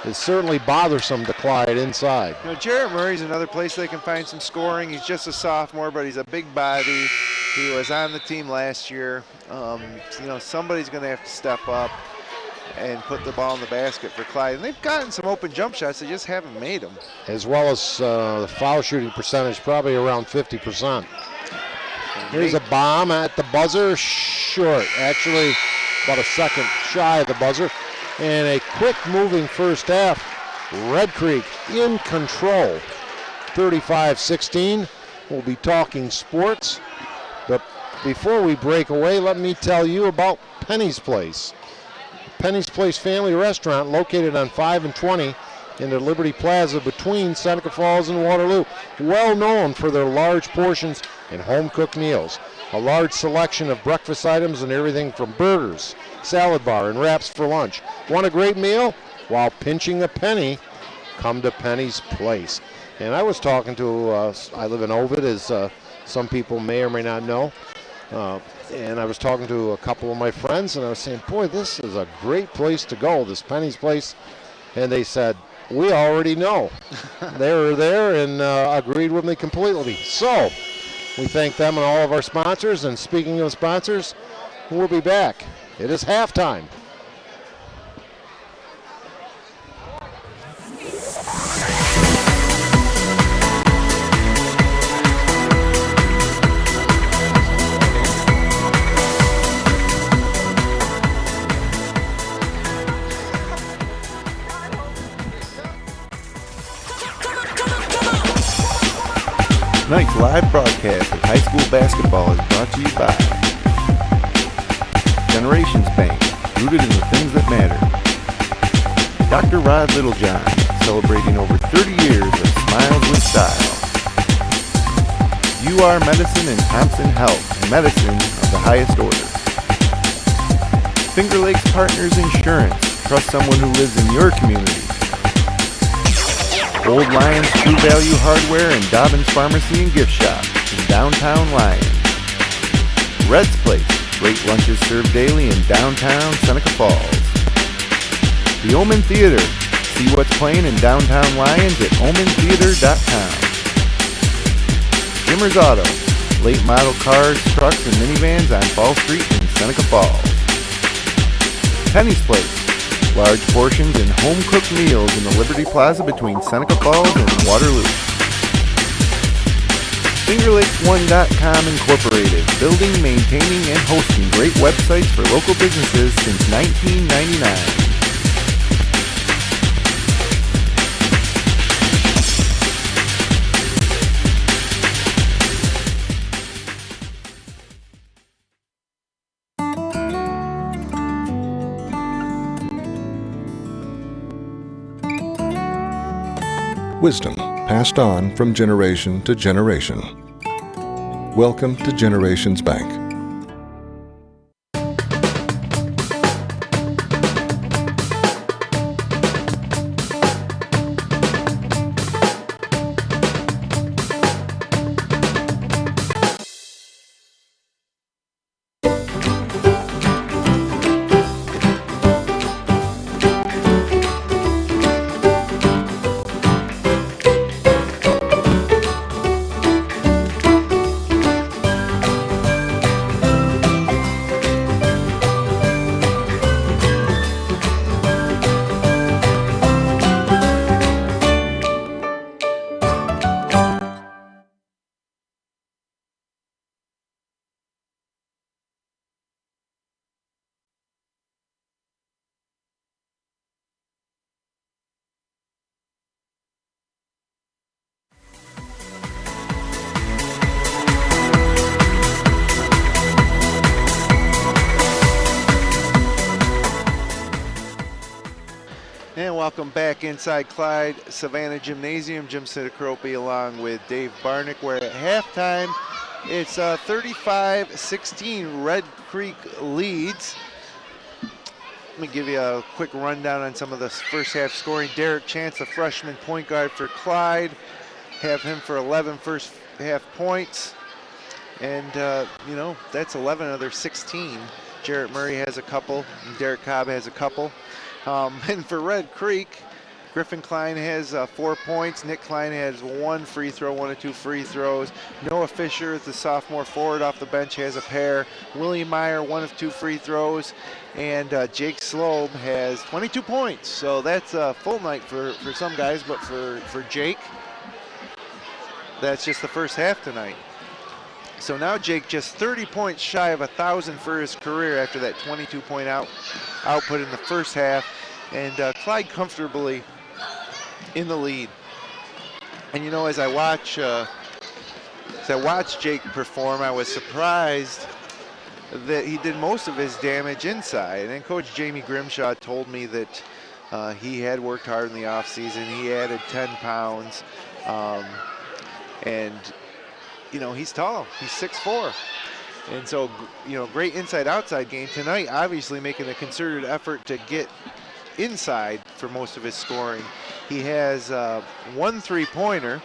is certainly bothersome to Clyde inside. You know, Jarrett Murray's another place they can find some scoring. He's just a sophomore, but he's a big body. He was on the team last year. You know, somebody's going to have to step up and put the ball in the basket for Clyde. And they've gotten some open jump shots. They just haven't made them. As well as the foul shooting percentage, probably around 50%. Here's a bomb at the buzzer, short. Actually, about a second shy of the buzzer. And a quick moving first half. Red Creek in control, 35-16. We'll be talking sports. But before we break away, let me tell you about Penny's Place. Penny's Place Family Restaurant, located on 5 and 20 in the Liberty Plaza between Seneca Falls and Waterloo. Well known for their large portions and home-cooked meals. A large selection of breakfast items and everything from burgers, salad bar, and wraps for lunch. Want a great meal? While pinching a penny, come to Penny's Place. And I was talking to, I live in Ovid, as some people may or may not know. And I was talking to a couple of my friends, and I was saying, boy, this is a great place to go, this Penny's Place. And they said, we already know. They were there and agreed with me completely. So we thank them and all of our sponsors. And speaking of sponsors, we'll be back. It is halftime. Tonight's live broadcast of high school basketball is brought to you by Generations Bank, rooted in the things that matter. Dr. Rod Littlejohn, celebrating over 30 years of smiles with style. UR Medicine and Thompson Health, medicine of the highest order. Finger Lakes Partners Insurance, trust someone who lives in your community. Old Lions True Value Hardware and Dobbins Pharmacy and Gift Shop in downtown Lyons. Red's Place, great lunches served daily in downtown Seneca Falls. The Omen Theater, see what's playing in downtown Lyons at omentheater.com. Jimmer's Auto, late model cars, trucks, and minivans on Fall Street in Seneca Falls. Penny's Place, large portions and home-cooked meals in the Liberty Plaza between Seneca Falls and Waterloo. FingerLake1.com Incorporated, building, maintaining, and hosting great websites for local businesses since 1999. Wisdom passed on from generation to generation. Welcome to Generations Bank. And welcome back inside Clyde-Savannah Gymnasium. Jim Sidicropi along with Dave Barnick, where at halftime it's 35-16 Red Creek leads. Let me give you a quick rundown on some of the first half scoring. Derek Chance, the freshman point guard for Clyde, have him for 11 first half points. And, you know, that's 11 of their 16. Jarrett Murray has a couple, and Derek Cobb has a couple. And for Red Creek, Griffin Klein has 4 points. Nick Klein has 1 free throw, 1 of 2 free throws. Noah Fisher, the sophomore forward off the bench, has a pair. Willie Meyer, 1 of 2 free throws. And Jake Slobe has 22 points. So that's a full night for some guys, but for Jake, that's just the first half tonight. So now Jake just 30 points shy of 1,000 for his career after that 22-point output in the first half. And Clyde comfortably in the lead. And you know, as I watch Jake perform, I was surprised that he did most of his damage inside. And Coach Jamie Grimshaw told me that he had worked hard in the offseason. He added 10 pounds. And you know, he's tall. He's 6'4". And so, you know, great inside-outside game tonight, obviously making a concerted effort to get inside for most of his scoring. He has 1 3-pointer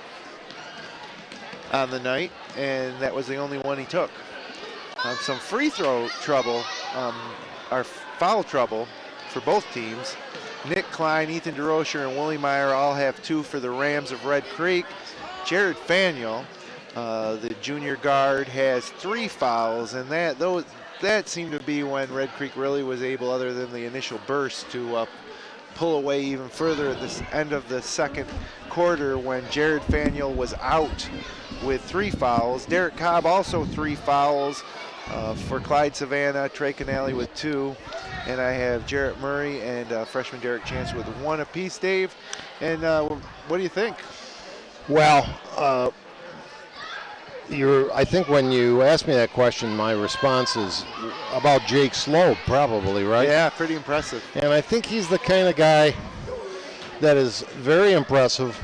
on the night, and that was the only one he took. Some free throw trouble, or foul trouble for both teams. Nick Klein, Ethan DeRocher, and Willie Meyer all have 2 for the Rams of Red Creek. Jared Faniel, the junior guard, has 3 fouls, and that seemed to be when Red Creek really was able, other than the initial burst, to pull away even further at the end of the second quarter when Jared Faniel was out with 3 fouls. Derek Cobb also 3 fouls for Clyde-Savannah, Trey Canale with 2, and I have Jarrett Murray and freshman Derek Chance with 1 apiece, Dave. And what do you think? Well, I think when you asked me that question, my response is about Jake Slobe, probably, right? Yeah, pretty impressive. And I think he's the kind of guy that is very impressive,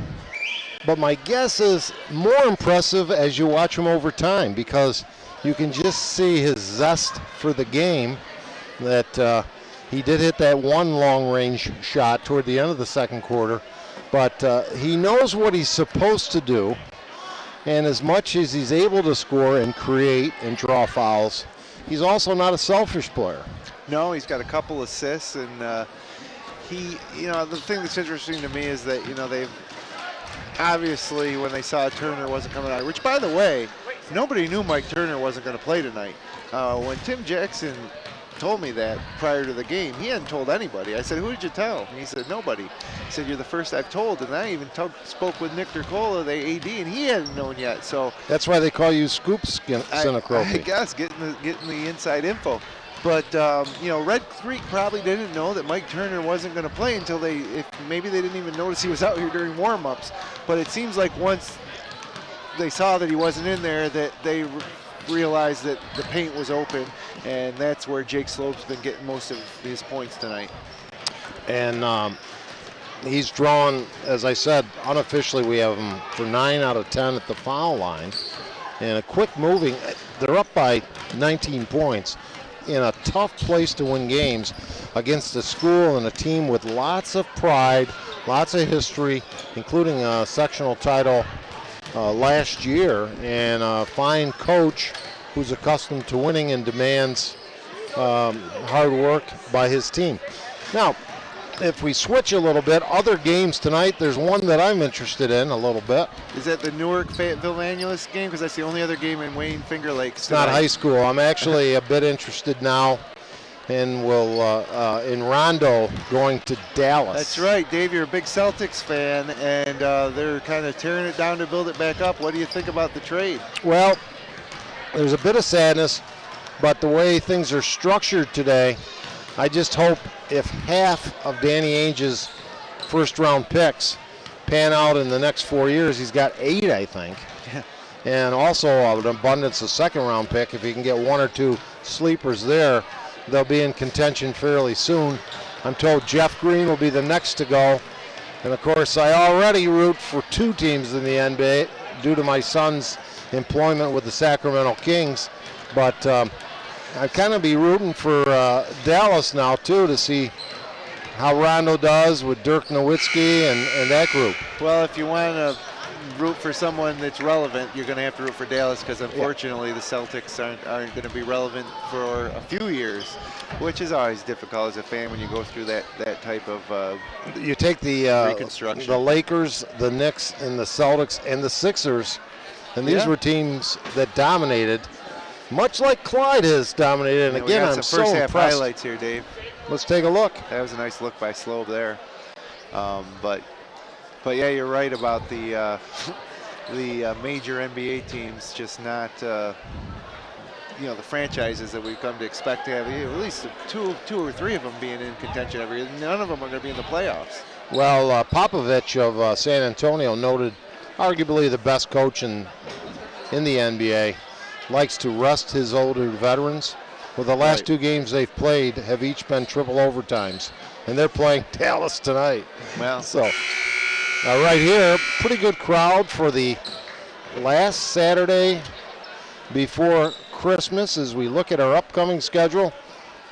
but my guess is more impressive as you watch him over time, because you can just see his zest for the game, that he did hit that 1 long-range shot toward the end of the second quarter, but he knows what he's supposed to do. And as much as he's able to score and create and draw fouls, he's also not a selfish player. No, he's got a couple assists, and he, you know, the thing that's interesting to me is that, you know, obviously when they saw Turner wasn't coming out, which, by the way, nobody knew Mike Turner wasn't going to play tonight. When Tim Jackson told me that prior to the game, he hadn't told anybody. I said, who did you tell? And he said, nobody. He said, you're the first I've told. And I even spoke with Nick Turcola, the AD, and he hadn't known yet. So that's why they call you Scoop Cinecropy. I guess getting the inside info. But Red Creek probably didn't know that Mike Turner wasn't going to play until maybe they didn't even notice he was out here during warm-ups. But it seems like once they saw that he wasn't in there, that they realized that the paint was open, and that's where Jake Slobe's been getting most of his points tonight. And he's drawn, as I said, unofficially we have him for 9 out of 10 at the foul line. And a quick moving, they're up by 19 points in a tough place to win games against a school and a team with lots of pride, lots of history, including a sectional title last year, and a fine coach who's accustomed to winning and demands hard work by his team. Now, if we switch a little bit, other games tonight, there's one that I'm interested in a little bit. Is that the Newark-Fayetteville Annulus game? Because that's the only other game in Wayne Finger Lakes. It's not high school. I'm actually a bit interested now, and in Rondo going to Dallas. That's right, Dave. You're a big Celtics fan, and they're kind of tearing it down to build it back up. What do you think about the trade? Well, there's a bit of sadness, but the way things are structured today, I just hope if half of Danny Ainge's first-round picks pan out in the next 4 years, he's got 8, I think. And also an abundance of second-round pick. If he can get 1 or 2 sleepers there, they'll be in contention fairly soon. I'm told Jeff Green will be the next to go. And, of course, I already root for 2 teams in the NBA due to my son's employment with the Sacramento Kings. But I'd kind of be rooting for Dallas now, too, to see how Rondo does with Dirk Nowitzki and that group. Well, if you want to root for someone that's relevant, you're going to have to root for Dallas because, unfortunately, the Celtics aren't going to be relevant for a few years, which is always difficult as a fan when you go through that type of you take the reconstruction. The Lakers, the Knicks, and the Celtics, and the Sixers, and these were teams that dominated, much like Clyde has dominated. And again, I'm so impressed. Highlights here, Dave. Let's take a look. That was a nice look by Slobe there. But yeah, you're right about the major NBA teams just not, the franchises that we've come to expect to have at least two or three of them being in contention every year. None of them are going to be in the playoffs. Well, Popovich of San Antonio, noted arguably the best coach in the NBA, likes to rest his older veterans. Well, the last 2 games they've played have each been triple overtimes, and they're playing Dallas tonight. Well, so right here, pretty good crowd for the last Saturday before Christmas. As we look at our upcoming schedule,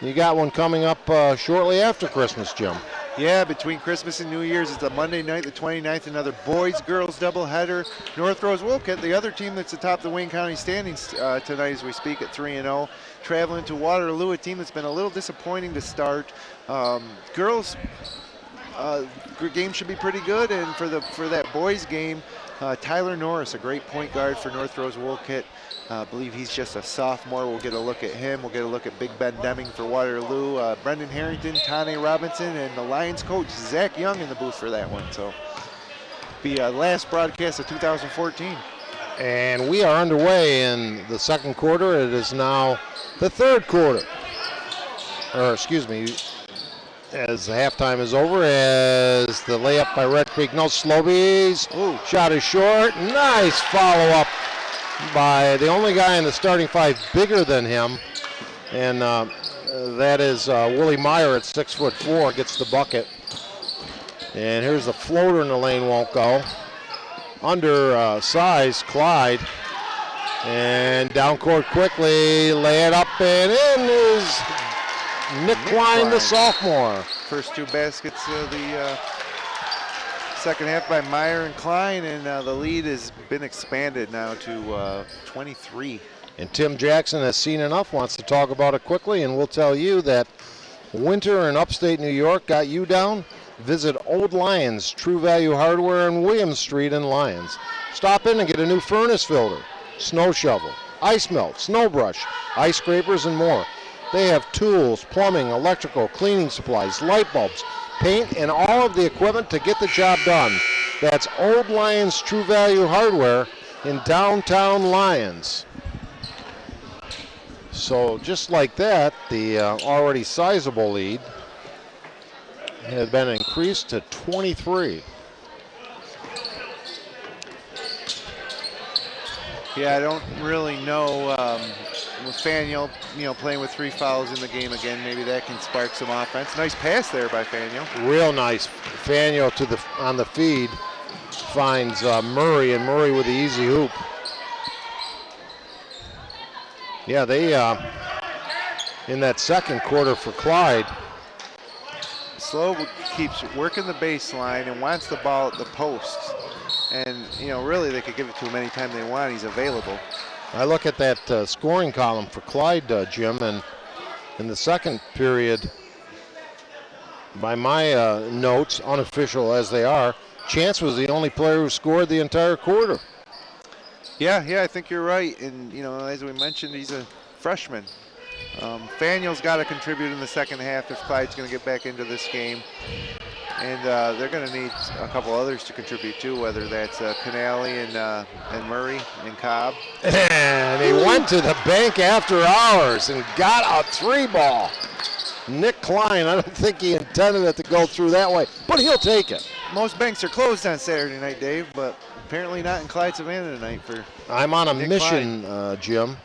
you got one coming up shortly after Christmas, Jim. Yeah, between Christmas and New Year's, it's a Monday night, the 29th, another boys-girls doubleheader. North Rose Wolcott, the other team that's atop the Wayne County standings tonight as we speak at 3-0, traveling to Waterloo, a team that's been a little disappointing to start. Girls game should be pretty good, and for that boys game, Tyler Norris, a great point guard for North Rose Wolcott. I believe he's just a sophomore. We'll get a look at him. We'll get a look at Big Ben Deming for Waterloo. Brendan Harrington, Tane Robinson, and the Lions coach, Zach Young, in the booth for that one. So, be last broadcast of 2014. And we are underway in the second quarter. It is now the third quarter. Or, excuse me, as the halftime is over, as the layup by Red Creek. No, Slobe's shot is short. Nice follow-up by the only guy in the starting 5 bigger than him, and that is Willie Meyer at 6'4", gets the bucket. And here's the floater in the lane, won't go. Undersized Clyde, and down court quickly, lay it up and in is Nick Klein, the sophomore. First 2 baskets of the second half by Meyer and Klein, and the lead has been expanded now to 23. And Tim Jackson has seen enough, wants to talk about it quickly, and we'll tell you that winter in upstate New York got you down. Visit Old Lyons True Value Hardware on Williams Street in Lyons. Stop in and get a new furnace filter, snow shovel, ice melt, snow brush, ice scrapers, and more. They have tools, plumbing, electrical, cleaning supplies, light bulbs, paint, and all of the equipment to get the job done. That's Old Lyons True Value Hardware in downtown Lyons. So just like that, the already sizable lead had been increased to 23. Yeah, I don't really know with Faneuil, playing with 3 fouls in the game again. Maybe that can spark some offense. Nice pass there by Faneuil. Real nice. Faneuil on the feed finds Murray, and Murray with the easy hoop. Yeah, they in that second quarter for Clyde. Slobe keeps working the baseline and wants the ball at the post. And, really they could give it to him anytime they want. He's available. I look at that scoring column for Clyde, Jim, and in the second period, by my notes, unofficial as they are, Chance was the only player who scored the entire quarter. Yeah, I think you're right. And, as we mentioned, he's a freshman. Faneuil's got to contribute in the second half if Clyde's going to get back into this game. And they're going to need a couple others to contribute too, whether that's Canale and Murray and Cobb. And he went to the bank after hours and got a 3-ball. Nick Klein, I don't think he intended it to go through that way, but he'll take it. Most banks are closed on Saturday night, Dave, but apparently not in Clyde-Savannah tonight for I'm on a Nick mission, Jim,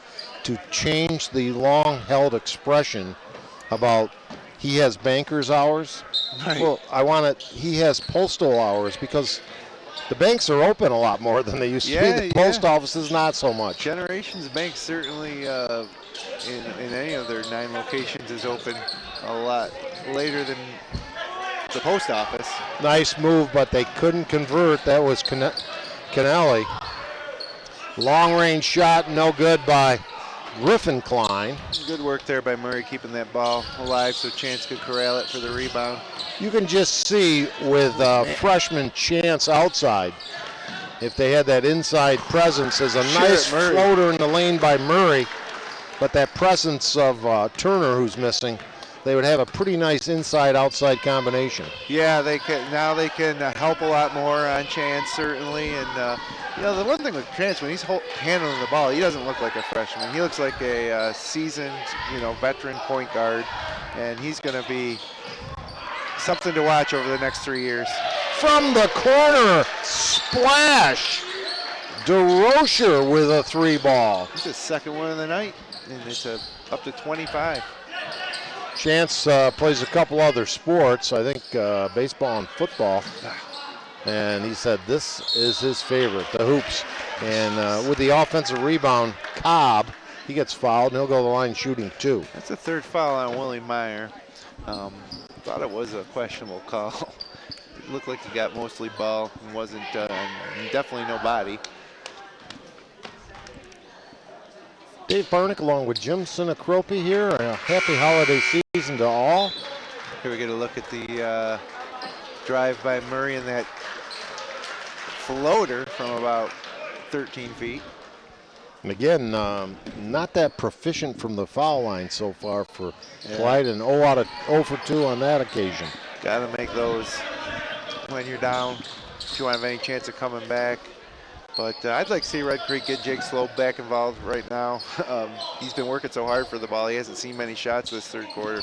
to change the long-held expression about he has banker's hours. Right. Well, I want it, he has postal hours, because the banks are open a lot more than they used to be. The post office is not so much. Generations Bank certainly in any of their 9 locations is open a lot later than the post office. Nice move, but they couldn't convert. That was Canale. Long range shot, no good by Griffin Klein. Good work there by Murray, keeping that ball alive so Chance could corral it for the rebound. You can just see with freshman Chance outside, if they had that inside presence, there's a nice floater in the lane by Murray, but that presence of Turner, who's missing, they would have a pretty nice inside-outside combination. Yeah, they can help a lot more on Chance, certainly. And the one thing with Chance, when he's handling the ball, he doesn't look like a freshman. He looks like a seasoned, veteran point guard, and he's going to be something to watch over the next 3 years. From the corner, splash! DeRocher with a 3-ball. It's his second one of the night, and it's up to 25. Chance plays a couple other sports, I think baseball and football. And he said this is his favorite, the hoops. And with the offensive rebound, Cobb, he gets fouled, and he'll go to the line shooting 2. That's the 3rd foul on Willie Meyer. Thought it was a questionable call. It looked like he got mostly ball and wasn't, definitely no body. Dave Barnick along with Jim Sinacropi here. A happy holiday season to all. Here we get a look at the drive by Murray and that floater from about 13 feet. And again, not that proficient from the foul line so far for Clyde, and 0 for 2 on that occasion. Got to make those when you're down if you want to have any chance of coming back. But I'd like to see Red Creek get Jake Slobe back involved right now. He's been working so hard for the ball. He hasn't seen many shots this 3rd quarter.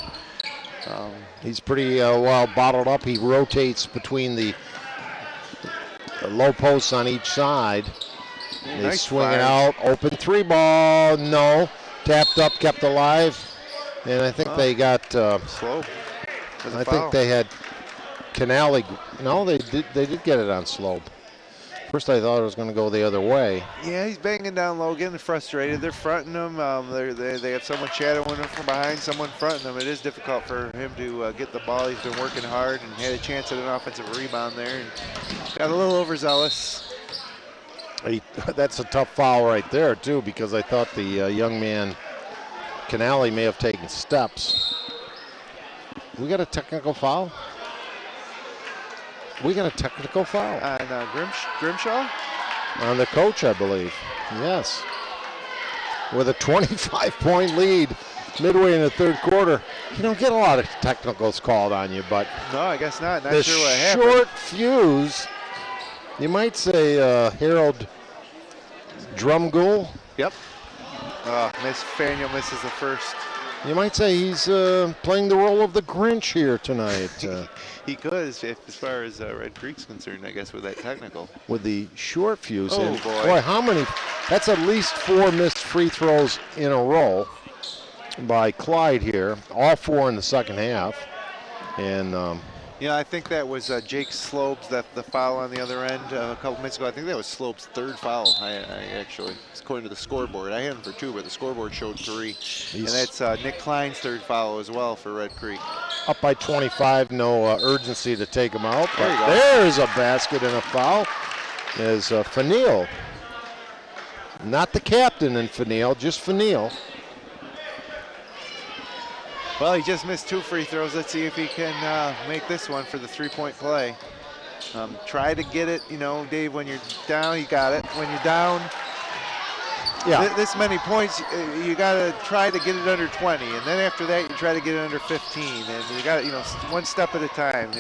He's pretty well bottled up. He rotates between the low posts on each side. They Nice swing fire. it out. Open 3-ball. No. Tapped up, kept alive. And I think they got. Slobe. I think they had Canale. No, they did get it on Slobe. First I thought it was going to go the other way. Yeah, he's banging down low, getting frustrated. They're fronting him. They have someone shadowing him from behind, someone fronting him. It is difficult for him to get the ball. He's been working hard and had a chance at an offensive rebound there. And got a little overzealous. That's a tough foul right there, too, because I thought the young man, Canale, may have taken steps. We got a technical foul? We got a technical foul. On Grimshaw? On the coach, I believe. Yes. With a 25-point lead midway in the third quarter. You don't get a lot of technicals called on you, but No, I guess not. Not the sure what happened. short fuse, you might say Harold Drumgool. Yep. Miss Faniel misses the first. You might say he's playing the role of the Grinch here tonight. He could, as far as Red Creek's concerned, I guess, with that technical. With the short fuse. Oh, And boy. How many? That's at least 4 missed free throws in a row by Clyde here. All 4 in the second half. And I think that was Jake Slobe's, the foul on the other end a couple minutes ago. I think that was Slobe's third foul, I actually, according to the scoreboard. I had him for 2, but the scoreboard showed 3. And that's Nick Klein's third foul as well for Red Creek. up by 25, no urgency to take him out. There you But go. there's a basket and a foul. Is Fanil. Not the captain in Fanil, just Fanil. Well, he just missed 2 free throws. Let's see if he can make this one for the 3-point play. Try to get it, Dave, when you're down, you got it. When you're down this many points, you got to try to get it under 20. And then after that, you try to get it under 15. And you got to, one step at a time.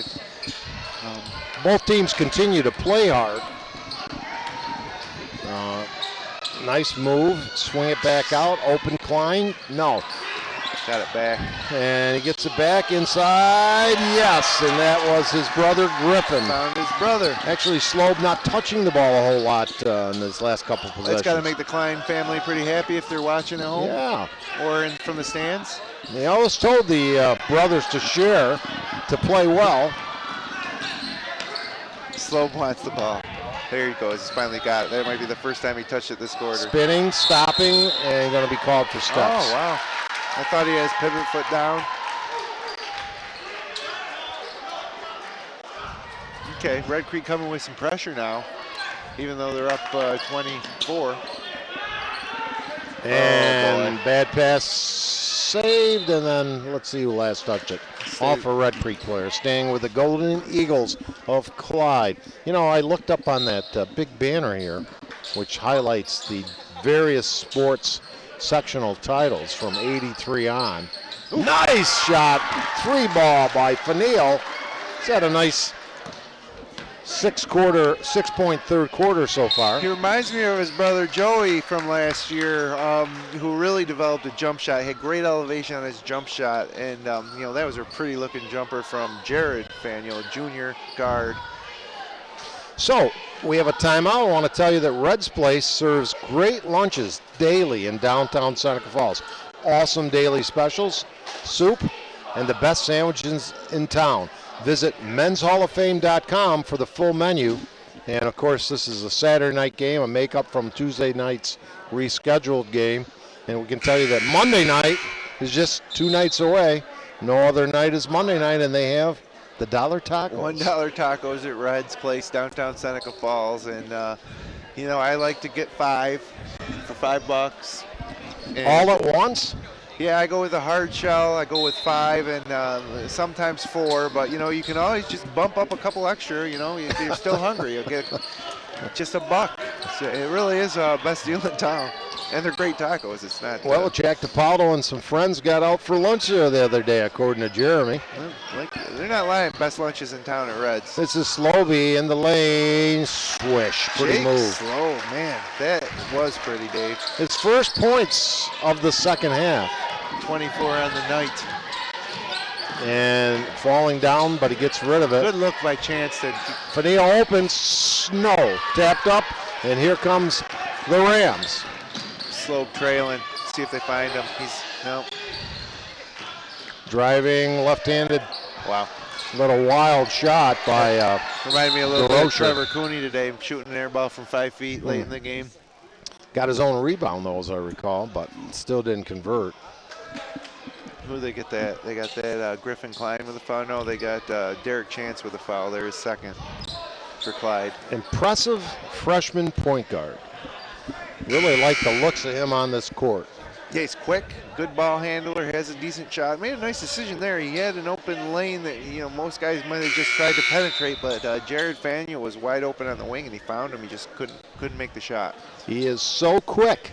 Both teams continue to play hard. Nice move, swing it back out, open Klein, no. Got it back. And he gets it back inside, yes, and that was his brother Griffin. Found his brother. Actually, Slobe not touching the ball a whole lot in his last couple possessions. That's got to make the Klein family pretty happy if they're watching at home. Yeah. Or from the stands. They always told the brothers to share, to play well. Slobe wants the ball. There he goes. He's finally got it. That might be the first time he touched it this quarter. Spinning, stopping, and going to be called for steps. Oh, wow. I thought he has pivot foot down. Okay, Red Creek coming with some pressure now, even though they're up 24. And bad pass saved, and then let's see who last touched it. Off a Red Creek player, staying with the Golden Eagles of Clyde. I looked up on that big banner here, which highlights the various sports sectional titles from 83 on. Ooh. Nice shot, 3-ball by Fanil. He's had a nice 6-point third quarter so far. He reminds me of his brother Joey from last year, who really developed a jump shot. He had great elevation on his jump shot, and that was a pretty looking jumper from Jared Faneuil, junior guard. So we have a timeout. I want to tell you that Red's Place serves great lunches daily in downtown Seneca Falls. Awesome daily specials, soup, and the best sandwiches in town. Visit menshalloffame.com for the full menu. And, of course, this is a Saturday night game, a makeup from Tuesday night's rescheduled game. And we can tell you that Monday night is just 2 nights away. No other night is Monday night, and they have the $1 tacos. $1 tacos at Red's Place, downtown Seneca Falls. And, I like to get 5 for $5. And all at once? Yeah, I go with a hard shell. I go with 5 and sometimes 4. But, you can always just bump up a couple extra, if you're still hungry. You'll get just $1. So it really is the best deal in town. And they're great tacos. It's not. Well, Jack DePaulo and some friends got out for lunch there the other day, according to Jeremy. They're not lying. Best lunches in town at Red's. This is Slobe in the lane. Swish. Pretty Jake move. Slobe, man. That was pretty, Dave. His first points of the second half. 24 on the night. And falling down, but he gets rid of it. Good look by Chance. Fanil opens. No. Tapped up. And here comes the Rams. Slobe trailing. See if they find him. No. Driving left-handed. Wow. Little wild shot by reminded me a little bit of Trevor Cooney today, shooting an air ball from 5 feet late in the game. Got his own rebound, though, as I recall, but still didn't convert. Who did they get that? They got that Griffin Klein with a foul. No, they got Derek Chance with a foul. There is second for Clyde. Impressive freshman point guard. Really like the looks of him on this court. Yeah, he's quick, good ball handler, has a decent shot. Made a nice decision there. He had an open lane that most guys might have just tried to penetrate, but Jared Fania was wide open on the wing, and he found him. He just couldn't make the shot. He is so quick.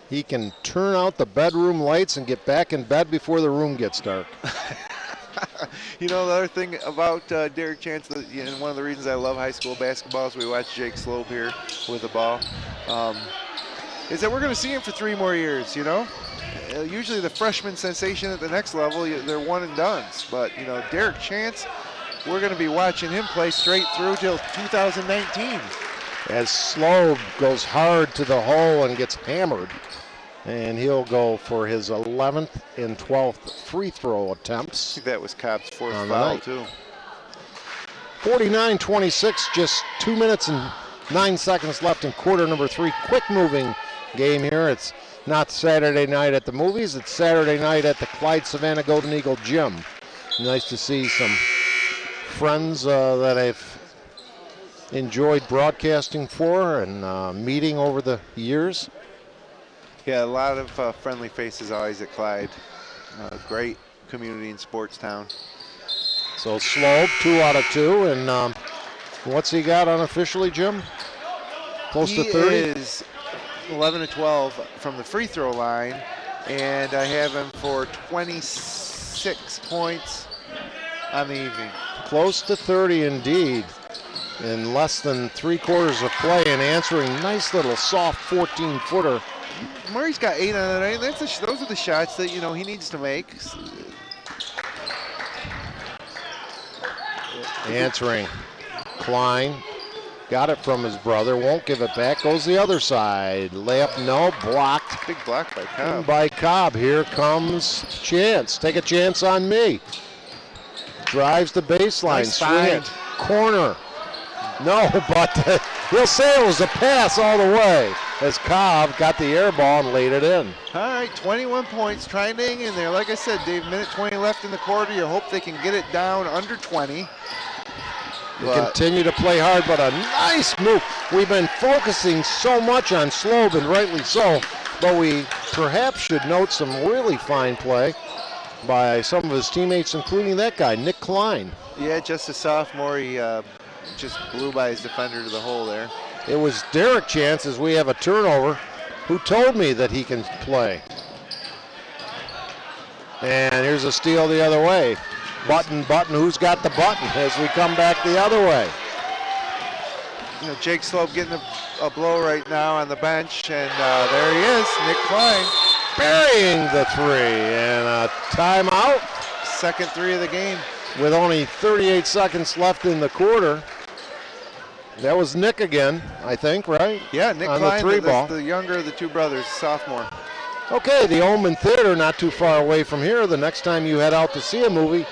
He can turn out the bedroom lights and get back in bed before the room gets dark. The other thing about Derek Chance, and one of the reasons I love high school basketball is we watch Jake Slobe here with the ball, is that we're going to see him for 3 more years, Usually the freshman sensation at the next level, they're one and dones. But, Derek Chance, we're going to be watching him play straight through till 2019. As Slobe goes hard to the hole and gets hammered. And he'll go for his 11th and 12th free throw attempts. I think that was Cobb's 4th on the foul, night. too. 49-26, just 2 minutes and 9 seconds left in quarter number 3. Quick moving game here. It's not Saturday night at the movies, it's Saturday night at the Clyde-Savannah Golden Eagle gym. Nice to see some friends that I've enjoyed broadcasting for and meeting over the years. Yeah, a lot of friendly faces always at Clyde. Great community and sports town. So Slobe, 2 out of 2, and what's he got unofficially, Jim? Close to 30? He is 11 to 12 from the free throw line, and I have him for 26 points on the evening. Close to 30 indeed. In less than 3 quarters of play and answering nice little soft 14-footer. Murray's got 8 on the night. Those are the shots that he needs to make. Answering. Klein got it from his brother, won't give it back, goes the other side. Layup, no, blocked. Big block by Cobb. By Cobb. Here comes Chance. Take a chance on me. Drives the baseline. Nice Swing find. it. Corner. No, but he'll say it was a pass all the way as Cobb got the air ball and laid it in. All right, 21 points, trying to hang in there. Like I said, Dave, minute 20 left in the quarter. You hope they can get it down under 20. They continue to play hard, but a nice move. We've been focusing so much on Slobe, and rightly so, but we perhaps should note some really fine play by some of his teammates, including that guy, Nick Klein. Yeah, just a sophomore. He just blew by his defender to the hole there. It was Derek Chance, as we have a turnover, who told me that he can play. And here's a steal the other way. Button, who's got the button as we come back the other way? Jake Slobe getting a blow right now on the bench, and there he is, Nick Klein. Burying the 3, and a timeout. Second 3 of the game. With only 38 seconds left in the quarter. That was Nick again, I think, right? Yeah, Nick on Klein, the 3 ball. the younger of the 2 brothers, sophomore. Okay, the Omen Theater, not too far away from here. The next time you head out to see a movie,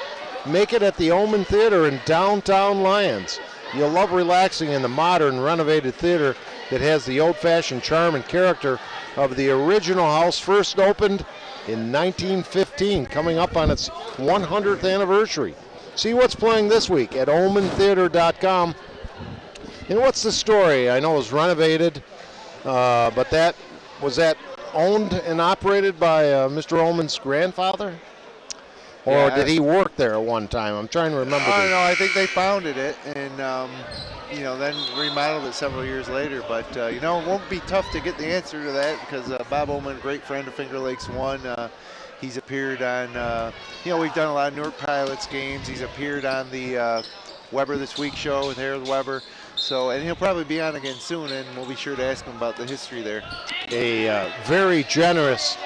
make it at the Omen Theater in downtown Lyons. You'll love relaxing in the modern, renovated theater that has the old-fashioned charm and character of the original house, first opened in 1915, coming up on its 100th anniversary. See what's playing this week at omentheater.com. And what's the story? I know it was renovated, but that owned and operated by Mr. Omen's grandfather? Or Yeah, did he work there at one time? I'm trying to remember. I don't know. I think they founded it and, then remodeled it several years later. But, it won't be tough to get the answer to that because Bob Omen, great friend of Finger Lakes 1, he's appeared on, we've done a lot of Newark Pilots games. He's appeared on the Weber This Week show with Harold Weber. So, and he'll probably be on again soon, and we'll be sure to ask him about the history there. A very generous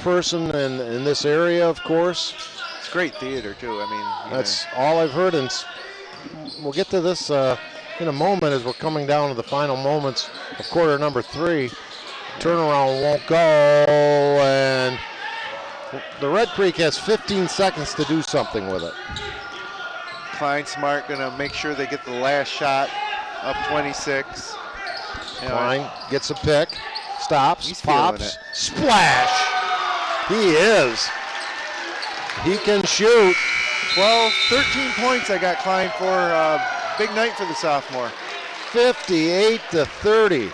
person in this area, of course. It's great theater, too. That's all I've heard, and we'll get to this in a moment as we're coming down to the final moments of quarter number 3. Turnaround won't go, and the Red Creek has 15 seconds to do something with it. Klein Smart going to make sure they get the last shot, up 26. Klein gets a pick, stops, He's feeling pops, it. splash. He is. He can shoot. 13 points I got Klein for. Big night for the sophomore. 58-30.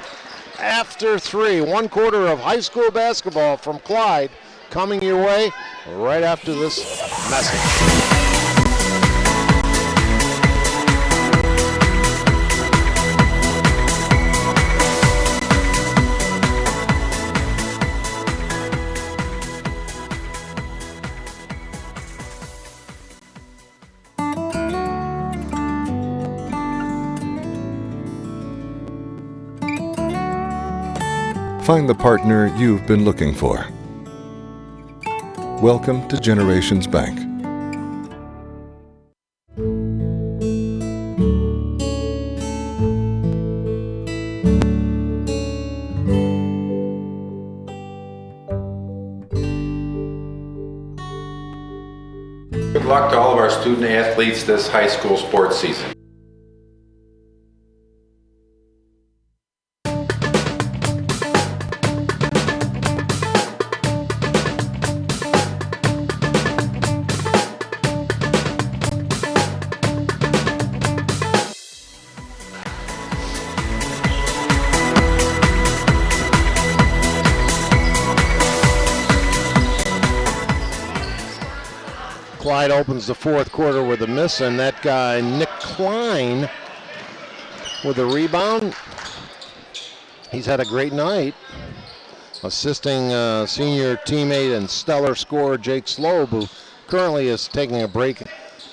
after 3. 1 quarter of high school basketball from Clyde coming your way right after this message. Find the partner you've been looking for. Welcome to Generations Bank. Good luck to all of our student athletes this high school sports season. Clyde opens the 4th quarter with a miss, and that guy, Nick Klein, with a rebound. He's had a great night, assisting senior teammate and stellar scorer Jake Slobe, who currently is taking a break.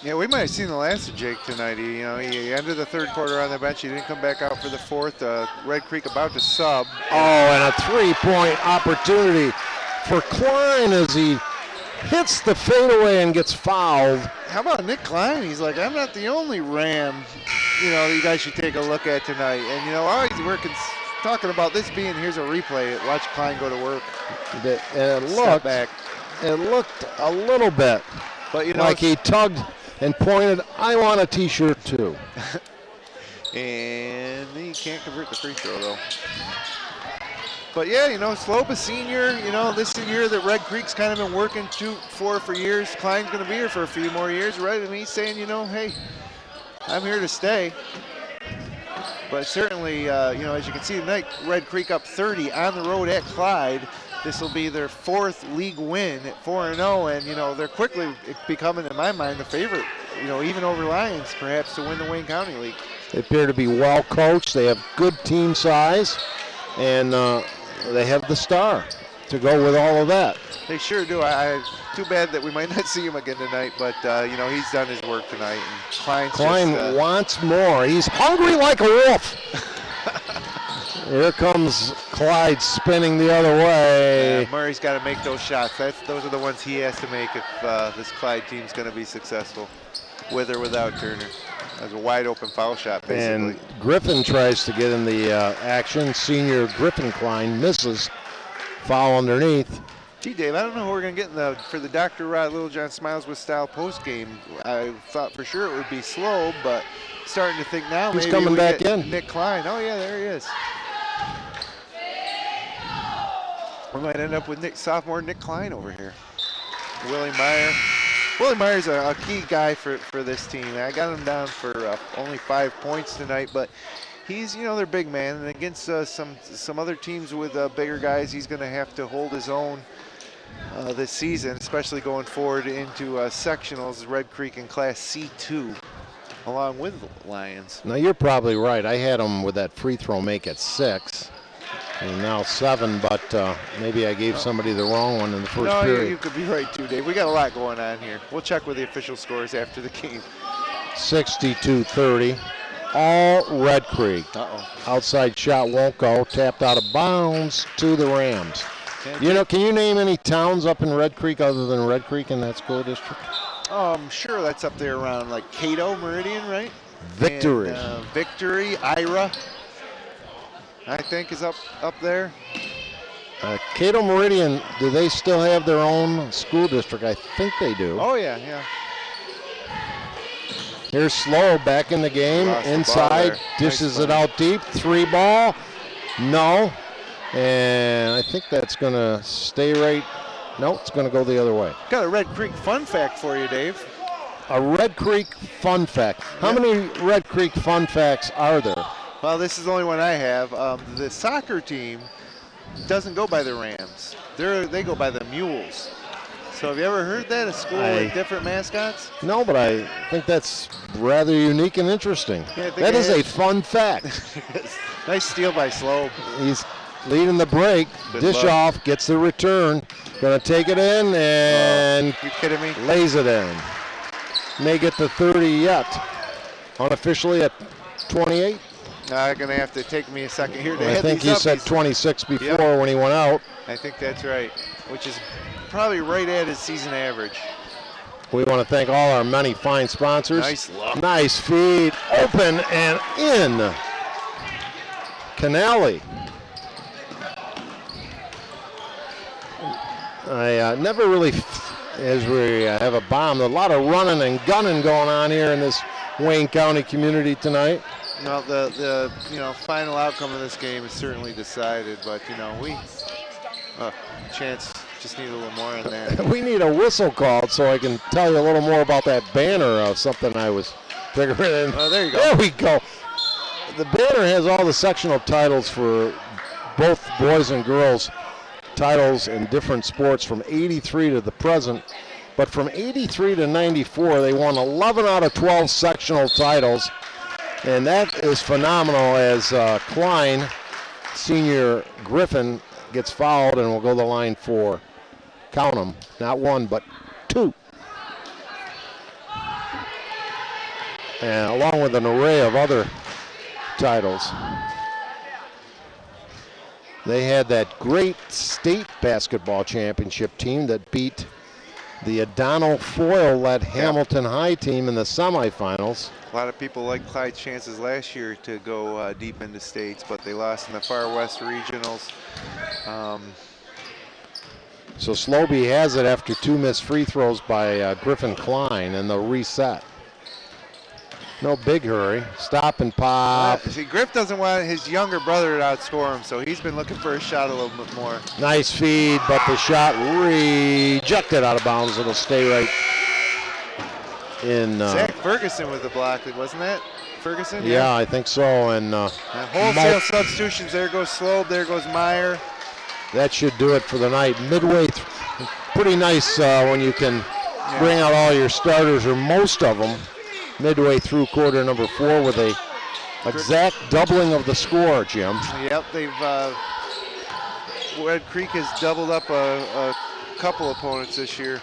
Yeah, we might have seen the last of Jake tonight. He ended the 3rd quarter on the bench. He didn't come back out for the 4th. Red Creek about to sub. Oh, and a 3-point opportunity for Klein as he hits the fadeaway and gets fouled. How about Nick Klein? He's like, I'm not the only Ram, you guys should take a look at tonight. And, always we're talking about this being, here's a replay. Watch Klein go to work. It looked a little bit but like he tugged and pointed, I want a T-shirt too. And he can't convert the free throw, though. But yeah, Slope a senior, this is a year that Red Creek's kind of been working for years. Klein's going to be here for a few more years, right? And he's saying, hey, I'm here to stay. But certainly, as you can see tonight, Red Creek up 30 on the road at Clyde. This will be their 4th league win at 4-0, and, they're quickly becoming, in my mind, the favorite, even over Lions, perhaps, to win the Wayne County League. They appear to be well coached. They have good team size, and they have the star to go with all of that. They sure do. Too bad that we might not see him again tonight, but he's done his work tonight. And Klein wants more. He's hungry like a wolf. Here comes Clyde spinning the other way. Yeah, Murray's got to make those shots. Those are the ones he has to make if this Clyde team's going to be successful, with or without Turner. That's a wide open foul shot, basically. And Griffin tries to get in the action. Senior Griffin Klein misses. Foul underneath. Gee, Dave, I don't know who we're going to get for the Dr. Rod Littlejohn Smiles with Style post game. I thought for sure it would be Slobe, but starting to think now he's maybe coming we back get in. Nick Klein. Oh yeah, there he is. We might end up with sophomore Nick Klein over here. Willie Meyer. Willie Meyer's a key guy for this team. I got him down for only 5 points tonight, but he's, their big man, and against some other teams with bigger guys, he's going to have to hold his own this season, especially going forward into sectionals, Red Creek in Class C2, along with the Lions. Now, you're probably right. I had him with that free throw make at 6. And now 7, but maybe I gave somebody the wrong one in the first period. No, you could be right too, Dave. We got a lot going on here. We'll check with the official scores after the game. 62-30, all Red Creek. Outside shot won't go. Tapped out of bounds to the Rams. Can you name any towns up in Red Creek other than Red Creek in that school district? Sure, that's up there around like Cato, Meridian, right? Victory. And, Victory, Ira, I think is up there. Cato Meridian, do they still have their own school district? I think they do. Oh, yeah. Here's Slobe back in the game. Inside, dishes it out deep. 3 ball. No. And I think that's going to stay right. No, it's going to go the other way. Got a Red Creek fun fact for you, Dave. A Red Creek fun fact. How many Red Creek fun facts are there? Well, this is the only one I have. The soccer team doesn't go by the Rams. They go by the Mules. So have you ever heard that, a school with different mascots? No, but I think that's rather unique and interesting. Yeah, that is a fun fact. Nice steal by Slobe. He's leading the break. Dish off, gets the return. Going to take it in and you kidding me? Lays it in. May get to 30 yet. Unofficially at 28. Going to have to take me a second here to I think he said 26 before when he went out. I think that's right, which is probably right at his season average. We want to thank all our many fine sponsors. Nice look. Nice feed. Open and in. Canale. I never really, as we have a bomb, a lot of running and gunning going on here in this Wayne County community tonight. No, the final outcome of this game is certainly decided, but we Chance just need a little more on that. We need a whistle called so I can tell you a little more about that banner of something I was figuring. Oh, there you go. There we go. The banner has all the sectional titles for both boys and girls titles in different sports from 83 to the present. But from 83 to 94, they won 11 out of 12 sectional titles. And that is phenomenal as Klein, senior Griffin, gets fouled and will go to the line for, count them, not one, but two. And along with an array of other titles. They had that great state basketball championship team that beat the O'Donnell Foyle-led Hamilton High team in the semifinals. A lot of people like Clyde's chances last year to go deep into states, but they lost in the Far West Regionals. So Slobe has it after two missed free throws by Griffin Klein, and they'll reset. No big hurry. Stop and pop. See, Griff doesn't want his younger brother to outscore him, so he's been looking for a shot a little bit more. Nice feed, but the shot rejected out of bounds. It'll stay right in. Zach Ferguson with the block, wasn't that? Ferguson? Yeah, I think so. And wholesale substitutions. There goes Slobe. There goes Meyer. That should do it for the night. Midway, pretty nice when you can bring out all your starters or most of them. Midway through quarter number 4 with a exact doubling of the score, Jim. Yep, they've Red Creek has doubled up a couple opponents this year.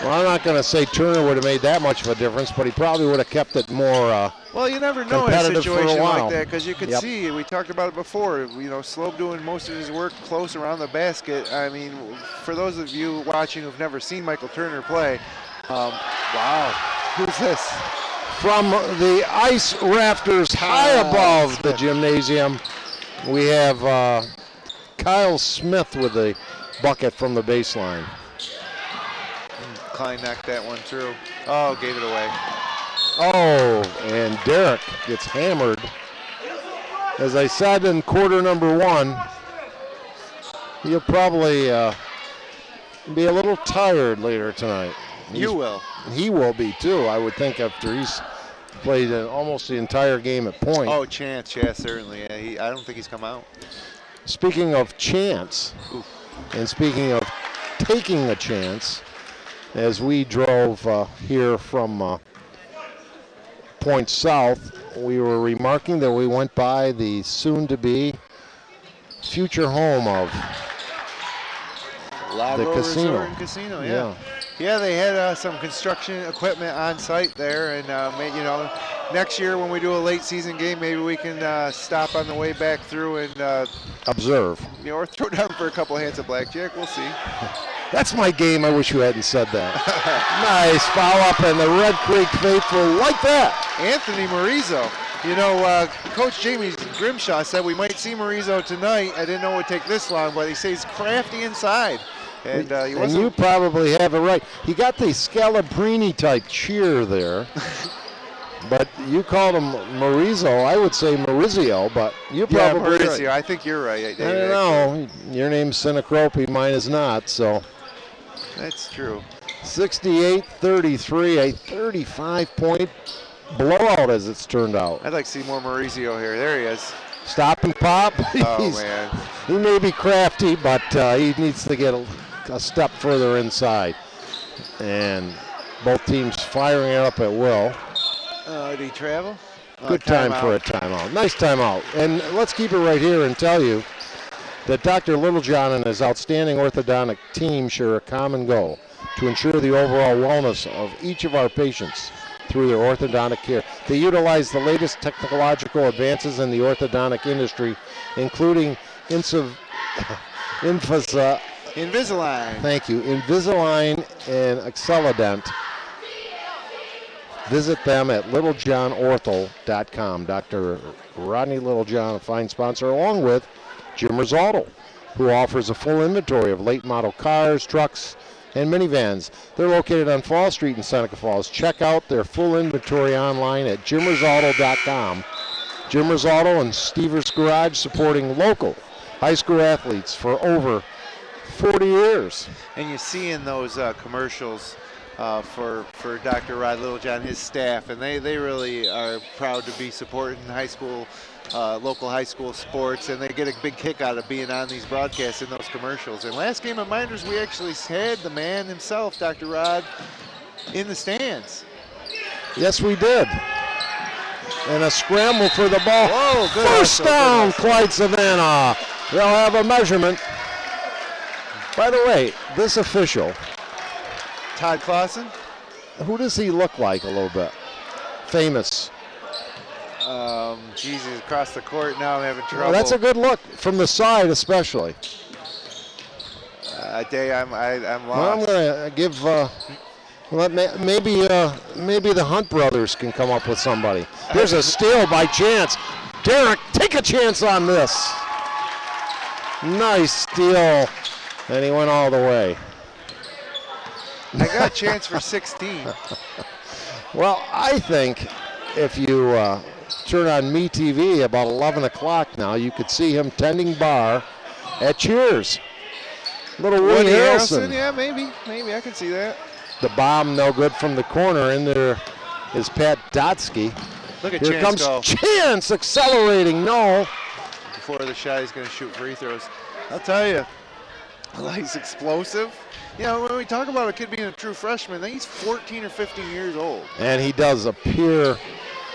Well, I'm not going to say Turner would have made that much of a difference, but he probably would have kept it more well, you never know in a situation like that because you could Yep. see, we talked about it before, Slobe doing most of his work close around the basket. I mean, for those of you watching who've never seen Michael Turner play, wow, who's this? From the ice rafters high above the gymnasium, we have Kyle Smith with the bucket from the baseline. Klein knocked that one through. Oh, gave it away. Oh, and Derek gets hammered. As I said in quarter number 1, he'll probably be a little tired later tonight. You will. He will be too, I would think, after he's played almost the entire game at point. Oh, Chance, yeah, certainly. Yeah, I don't think he's come out. Speaking of chance, and speaking of taking a chance, as we drove here from Point South, we were remarking that we went by the soon-to-be future home of the casino. Resort and Casino, yeah. Yeah, they had some construction equipment on site there, and next year when we do a late season game, maybe we can stop on the way back through and observe. Or throw down for a couple hands of blackjack. We'll see. That's my game. I wish you hadn't said that. Nice foul up, and the Red Creek faithful like that. Anthony Marizo. Coach Jamie Grimshaw said we might see Marizo tonight. I didn't know it would take this long, but he says he's crafty inside. And you probably have it right. He got the Scalabrini type cheer there. But you called him Marizo. I would say Maurizio, but you're probably Maurizio. right. I think you're right. I don't know. Your name's Sinacropi, mine is not, so. That's true. 68-33, a 35-point blowout as it's turned out. I'd like to see more Maurizio here. There he is. Stop and pop. Oh, man. He may be crafty, but he needs to get a step further inside. And both teams firing it up at will. Did he travel? Good time for a timeout. Nice timeout. And let's keep it right here and tell you that Dr. Littlejohn and his outstanding orthodontic team share a common goal to ensure the overall wellness of each of our patients through their orthodontic care. They utilize the latest technological advances in the orthodontic industry, including Invisalign. Thank you. Invisalign and Accellident. Visit them at littlejohnortho.com. Dr. Rodney Littlejohn, a fine sponsor, along with Jimmer's Auto, who offers a full inventory of late model cars, trucks, and minivans. They're located on Fall Street in Seneca Falls. Check out their full inventory online at jimmersauto.com. Jimmer's Auto and Stevers Garage, supporting local high school athletes for over 40 years. And you see in those commercials for Dr. Rod Littlejohn, his staff, and they really are proud to be supporting high school, local high school sports, and they get a big kick out of being on these broadcasts in those commercials. And last game of Minders, we actually had the man himself, Dr. Rod, in the stands. Yes, we did. And a scramble for the ball. Whoa, good First hustle, down, good hustle. Clyde-Savannah. They'll have a measurement. By the way, this official, Todd Clausen? who does he look like a little bit? Famous. Jesus, across the court now, I'm having trouble. Well, that's a good look from the side, especially. Day, I'm Well, lost. I'm going to give. Maybe the Hunt brothers can come up with somebody. There's a steal by Chance. Derek, take a chance on this. Nice steal, and he went all the way. I got a chance for 16. Well, I think if you turn on MeTV about 11 o'clock now, you could see him tending bar at Cheers. Little Woody Harrelson. Yeah, maybe I can see that. The bomb no good from the corner. In there is Pat Dotsky. Look at Here Chance comes go. Chance accelerating. No. Before the shot, he's going to shoot free throws. I'll tell you, he's explosive. You know, when we talk about a kid being a true freshman, I think he's 14 or 15 years old. And he does appear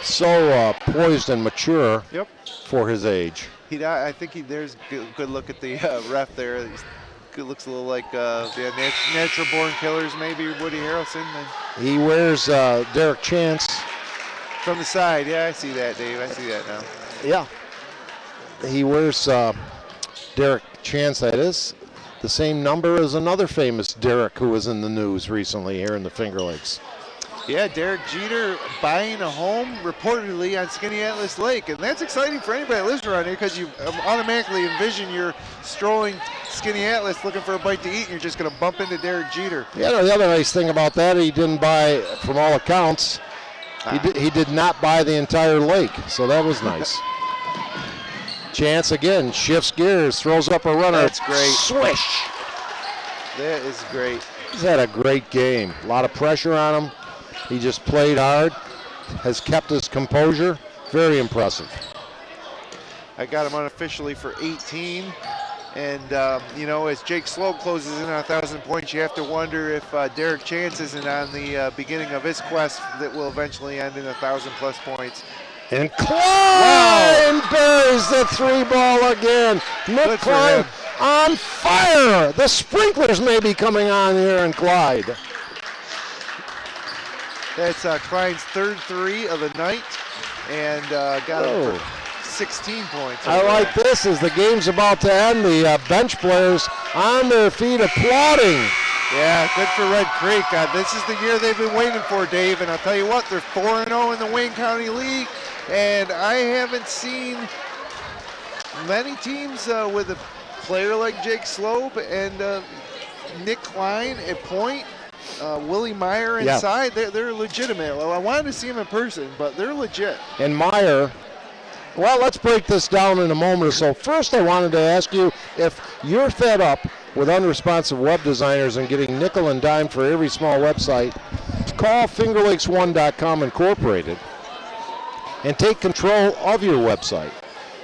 so poised and mature Yep. for his age. I think there's a good look at the ref there. It looks a little like the natural born killers, maybe Woody Harrelson. And He wears Derek Chance. from the side, yeah, I see that, Dave. I see that now. Yeah. He wears Derek Chance, that is. The same number as another famous Derek who was in the news recently here in the Finger Lakes. Yeah, Derek Jeter buying a home reportedly on Skinny Atlas Lake. And that's exciting for anybody that lives around here because you automatically envision you're strolling Skinny Atlas looking for a bite to eat and you're just going to bump into Derek Jeter. Yeah, the other nice thing about that, he didn't buy, from all accounts, he did not buy the entire lake, so that was nice. Chance again, shifts gears, throws up a runner. That's great. Swish. That is great. He's had a great game. A lot of pressure on him. He just played hard, has kept his composure. Very impressive. I got him unofficially for 18. And, you know, as Jake Slobe closes in on 1,000 points, you have to wonder if Derek Chance isn't on the beginning of his quest that will eventually end in 1,000-plus points. And Klein buries the three ball again. Nick Good for Klein him. on fire. The sprinklers may be coming on here in Clyde. That's Klein's third three of the night, and got him for 16 points. I like this as the game's about to end. The bench players on their feet applauding. Yeah, good for Red Creek. This is the year they've been waiting for, Dave, and I'll tell you what, they're 4-0 in the Wayne County League, and I haven't seen many teams with a player like Jake Slobe and Nick Klein at point. Willie Meyer inside, they're legitimate. I wanted to see him in person, but they're legit. And Meyer, well, let's break this down in a moment or so. First, I wanted to ask you if you're fed up with unresponsive web designers and getting nickel and dime for every small website, call FingerLakes1.com Incorporated and take control of your website.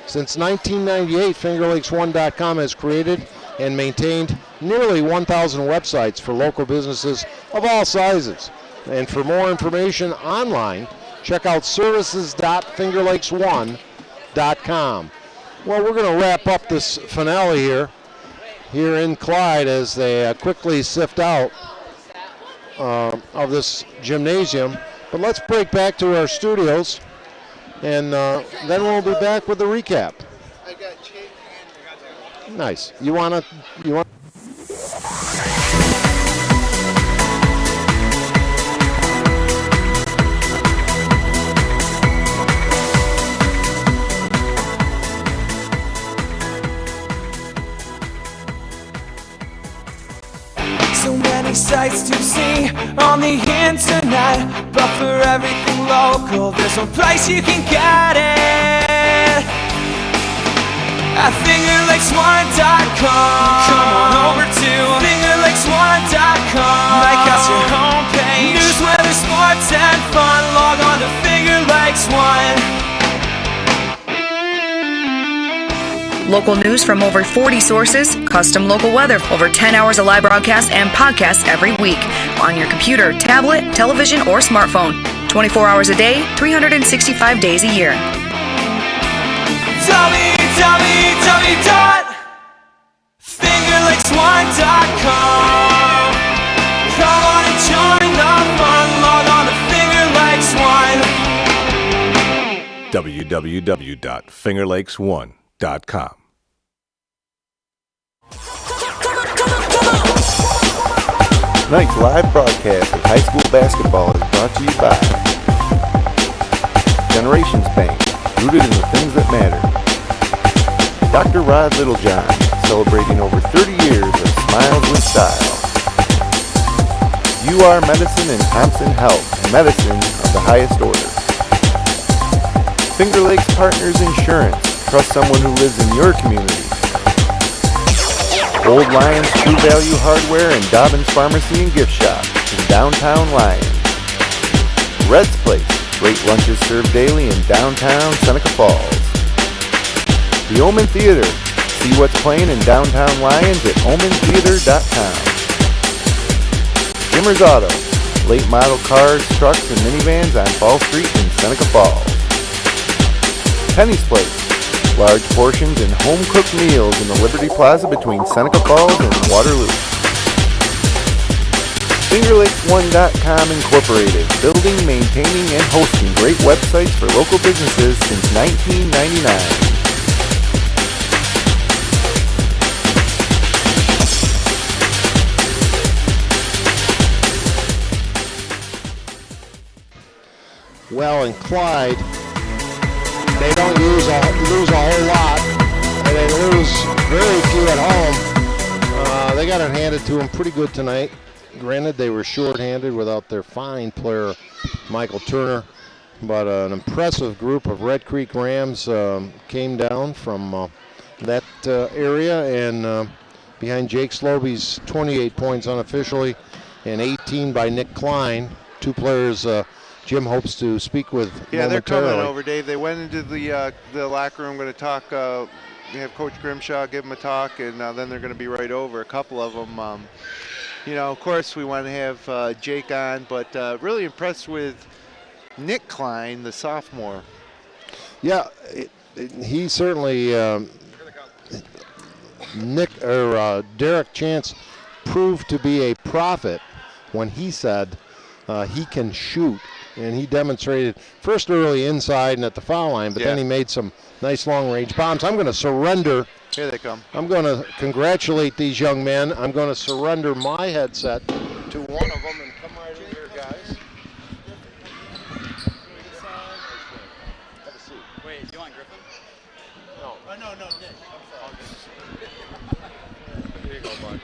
Since 1998, FingerLakes1.com has created and maintained nearly 1,000 websites for local businesses of all sizes. And for more information online, check out services.fingerlakes1.com. Well, we're going to wrap up this finale here in Clyde as they quickly sift out of this gymnasium. But let's break back to our studios, and then we'll be back with the recap. I got Jake and Nice. You want? So many sights to see on the internet, but for everything local, there's one place you can get it. At FingerLakes1.com. Come on over to FingerLakes1.com. Make us your homepage. News, weather, sports, and fun. Log on to FingerLakes1. Local news from over 40 sources, custom local weather, over 10 hours of live broadcasts and podcasts every week on your computer, tablet, television, or smartphone. 24 hours a day, 365 days a year. www.fingerlakes1.com. Come on and join the fun. Log on to FingerLakes1. www.fingerlakes1.com. Tonight's live broadcast of high school basketball is brought to you by Generations Bank, rooted in the things that matter. Dr. Rod Littlejohn, celebrating over 30 years of smiles with style. UR Medicine and Thompson Health, medicine of the highest order. Finger Lakes Partners Insurance, trust someone who lives in your community. Old Lions True Value Hardware and Dobbins Pharmacy and Gift Shop in downtown Lyons. Red's Place, great lunches served daily in downtown Seneca Falls. The Omen Theater, see what's playing in downtown Lyons at omentheater.com. Jimmer's Auto, late model cars, trucks, and minivans on Fall Street in Seneca Falls. Penny's Place, large portions and home-cooked meals in the Liberty Plaza between Seneca Falls and Waterloo. FingerLakes1.com Incorporated, building, maintaining, and hosting great websites for local businesses since 1999. Well, in Clyde, they don't lose a whole lot, and they lose very few at home. They got it handed to them pretty good tonight. Granted, they were short-handed without their fine player, Michael Turner, but an impressive group of Red Creek Rams came down from that area, and behind Jake Slobe's 28 points unofficially and 18 by Nick Klein, two players Jim hopes to speak with Yeah, they're momentarily. coming over, Dave. They went into the locker room, going to talk. We have Coach Grimshaw give them a talk, and then they're going to be right over. A couple of them. You know, of course, we want to have Jake on, but really impressed with Nick Klein, the sophomore. Yeah, he certainly Derek Chance proved to be a prophet when he said he can shoot. And he demonstrated first early inside and at the foul line, but then he made some nice long-range bombs. I'm going to surrender. Here they come. I'm going to congratulate these young men. I'm going to surrender my headset to one of them and come right over here, guys. Have a seat. Wait, do you want Griffin? No. Oh, no, Nick. I'm sorry. Here you go, bud.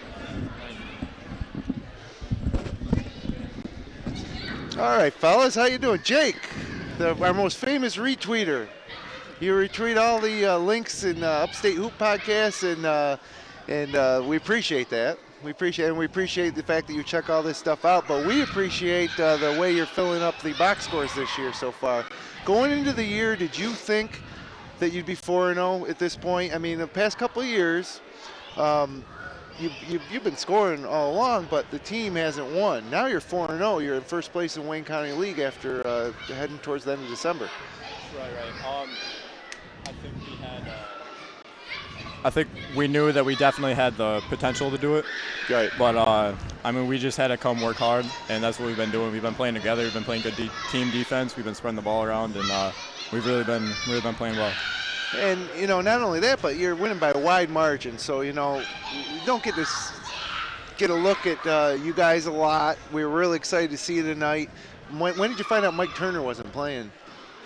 All right, fellas, how you doing? Jake, our most famous retweeter. You retweet all the links in Upstate Hoop podcasts, and we appreciate that. We appreciate the fact that you check all this stuff out, but we appreciate the way you're filling up the box scores this year so far. going into the year, did you think that you'd be 4-0 at this point? I mean, the past couple of years, you've been scoring all along, but the team hasn't won. Now you're 4-0. You're in first place in Wayne County League after heading towards the end of December. Right. I think we knew that we definitely had the potential to do it. Right. But I mean, we just had to come work hard, and that's what we've been doing. We've been playing together. We've been playing good team defense. We've been spreading the ball around, and we've really been playing well. And not only that, but you're winning by a wide margin. So you don't get a look at you guys a lot. We were really excited to see you tonight. When did you find out Mike Turner wasn't playing?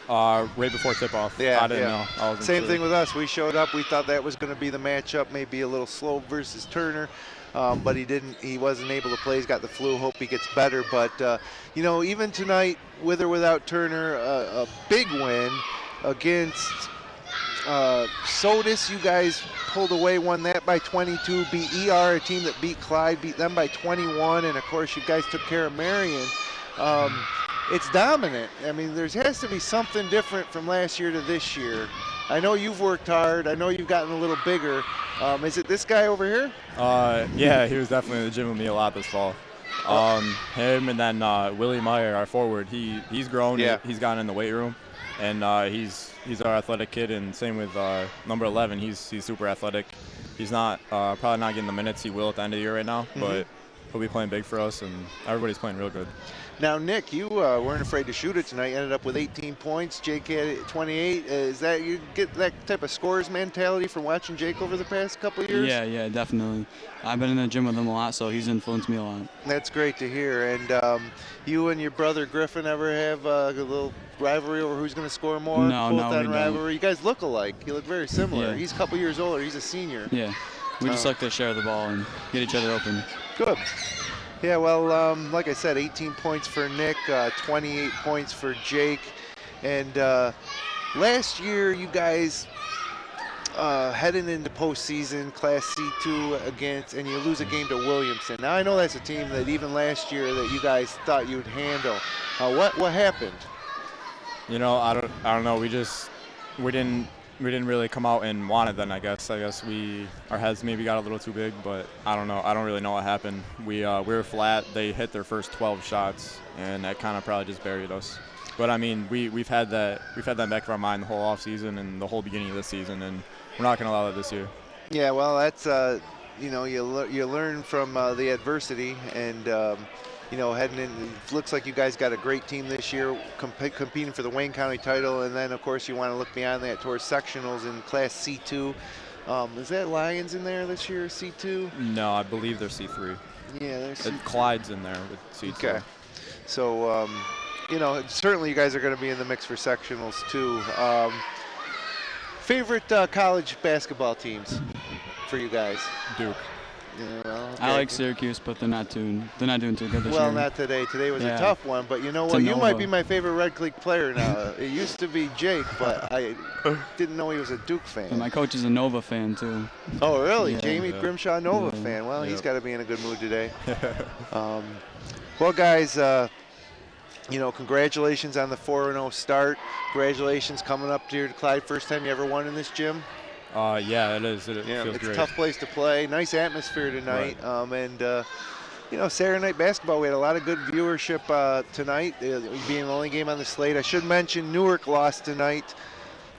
Right before tip-off. Yeah, I didn't know. I wasn't Same sure. thing with us. We showed up. We thought that was going to be the matchup, maybe a little Slobe versus Turner, but he didn't. He wasn't able to play. He's got the flu. Hope he gets better. But even tonight, with or without Turner, a big win against Sodus. You guys pulled away, won that by 22. Beat ER, a team that beat Clyde, beat them by 21, and of course you guys took care of Marion. It's dominant. I mean, there has to be something different from last year to this year. I know you've worked hard. I know you've gotten a little bigger. Is it this guy over here? Yeah, he was definitely in the gym with me a lot this fall. Him and then Willie Meyer, our forward, he's grown. Yeah. He's gotten in the weight room, and he's our athletic kid. And same with number 11. He's super athletic. He's not probably not getting the minutes he will at the end of the year right now, but he'll be playing big for us, and everybody's playing real good. Now, Nick, you weren't afraid to shoot it tonight. You ended up with 18 points. Jake had 28. Is that you get that type of scorers mentality from watching Jake over the past couple of years? Yeah, definitely. I've been in the gym with him a lot, so he's influenced me a lot. That's great to hear. And you and your brother Griffin ever have a little rivalry over who's going to score more? No, we don't. rivalry. You guys look alike. You look very similar. Yeah. He's a couple years older. He's a senior. Yeah, we just like to share the ball and get each other open. Good. Yeah, well, like I said, 18 points for Nick, 28 points for Jake. And last year, you guys heading into postseason, Class C2 against, and you lose a game to Williamson. Now, I know that's a team that even last year that you guys thought you'd handle. What happened? I don't know. We didn't really come out and want it then, I guess. Our heads maybe got a little too big, but I don't know. I don't really know what happened. We were flat. They hit their first 12 shots, and that kind of probably just buried us. But I mean, we've had that back of our mind the whole off season and the whole beginning of this season, and we're not going to allow that this year. Yeah, well, that's you learn from the adversity, and heading in. It looks like you guys got a great team this year, competing for the Wayne County title, and then of course you want to look beyond that towards sectionals in Class C2. Is that Lions in there this year, C2? No, I believe they're C3. Yeah, they're C2. Clyde's in there with C2. Okay, so certainly you guys are going to be in the mix for sectionals too. Favorite college basketball teams for you guys? Duke. Yeah, well, okay. I like Syracuse, but they're not doing too good this year. Well, not today. Today was a tough one, but you know what? You might be my favorite Red Creek player now. It used to be Jake, but I didn't know he was a Duke fan. And my coach is a Nova fan too. Oh, really? Yeah. Jamie Grimshaw, Nova fan. Well, he's got to be in a good mood today. Well, guys, congratulations on the 4-0 start. Congratulations coming up here to Clyde. First time you ever won in this gym? Yeah, it is. It feels it's great. a tough place to play. Nice atmosphere tonight. Right. Saturday night basketball, we had a lot of good viewership tonight, being the only game on the slate. I should mention Newark lost tonight,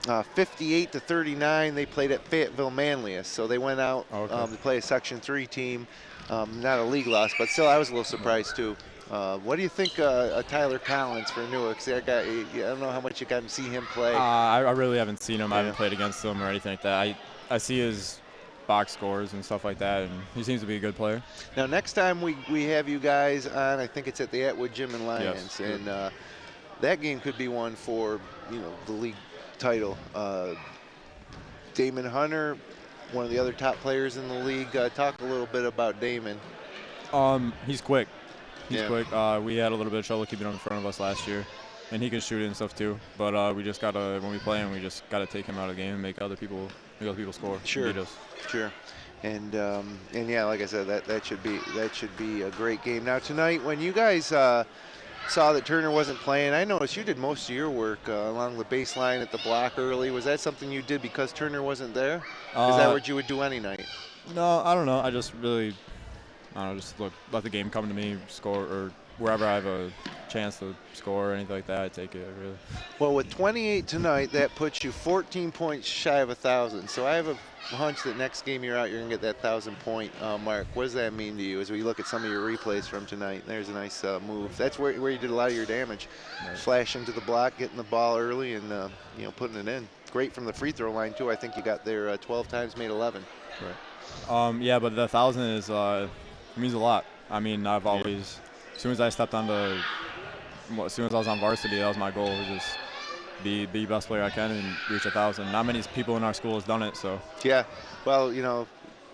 58-39. They played at Fayetteville Manlius, so they went out to play a Section 3 team. Not a league loss, but still, I was a little surprised too. What do you think of Tyler Collins for Newark? I don't know how much you got to see him play. I really haven't seen him. I haven't played against him or anything like that. I see his box scores and stuff like that, and he seems to be a good player. Now, next time we have you guys on, I think it's at the Atwood Gym in Lyons, and that game could be one for the league title. Damon Hunter, one of the other top players in the league. Talk a little bit about Damon. He's quick. He's quick. We had a little bit of trouble keeping him in front of us last year, and he can shoot it and stuff too. But we just gotta, when we play him, we just gotta take him out of the game and make other people score. Sure. Beat us. Sure. And yeah, like I said, that should be a great game. Now tonight, when you guys saw that Turner wasn't playing, I noticed you did most of your work along the baseline at the block early. Was that something you did because Turner wasn't there? Is that what you would do any night? No, I don't know. I just really, just let the game come to me, score, or wherever I have a chance to score or anything like that, I take it, really. Well, with 28 tonight, that puts you 14 points shy of 1,000. So I have a hunch that next game you're out, you're going to get that 1,000-point mark. What does that mean to you as we look at some of your replays from tonight? There's a nice move. That's where you did a lot of your damage. Right. Flash into the block, getting the ball early, and putting it in. Great from the free throw line, too. I think you got there 12 times, made 11. Right. Yeah, but the 1,000 is means a lot. I mean, I've always, as soon as I stepped on as soon as I was on varsity, that was my goal, to just be the best player I can and reach 1,000. Not many people in our school has done it, so. Yeah, well,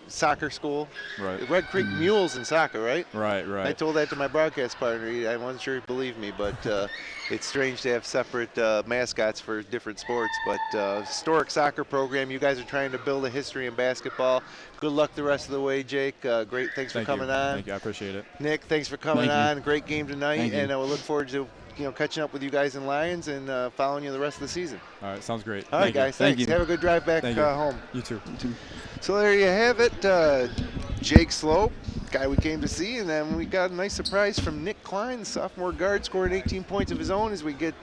soccer school. Right. Red Creek Mules in soccer, right? Right. I told that to my broadcast partner. I wasn't sure he believed me, but it's strange to have separate mascots for different sports. But historic soccer program. You guys are trying to build a history in basketball. Good luck the rest of the way, Jake. Great. Thanks for coming on. Thank you. I appreciate it. Nick, thanks for coming on. Great game tonight, and we'll look forward to catching up with you guys in Lions and following you the rest of the season. All right, sounds great. All right, guys. Thanks. Have a good drive back home. You too. So there you have it. Jake Slobe, guy we came to see, and then we got a nice surprise from Nick Klein, sophomore guard, scoring 18 points of his own as we get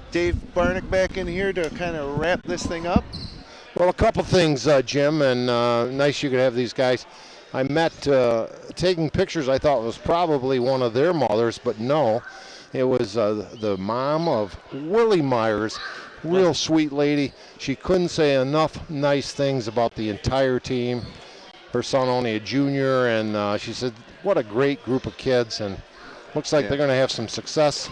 Dave Barnick back in here to kind of wrap this thing up. Well, a couple things, Jim, and nice you could have these guys. I met, taking pictures, I thought was probably one of their mothers, but no. It was the mom of Willie Myers, real sweet lady. She couldn't say enough nice things about the entire team. Her son only a junior, and she said, what a great group of kids, and looks like they're going to have some success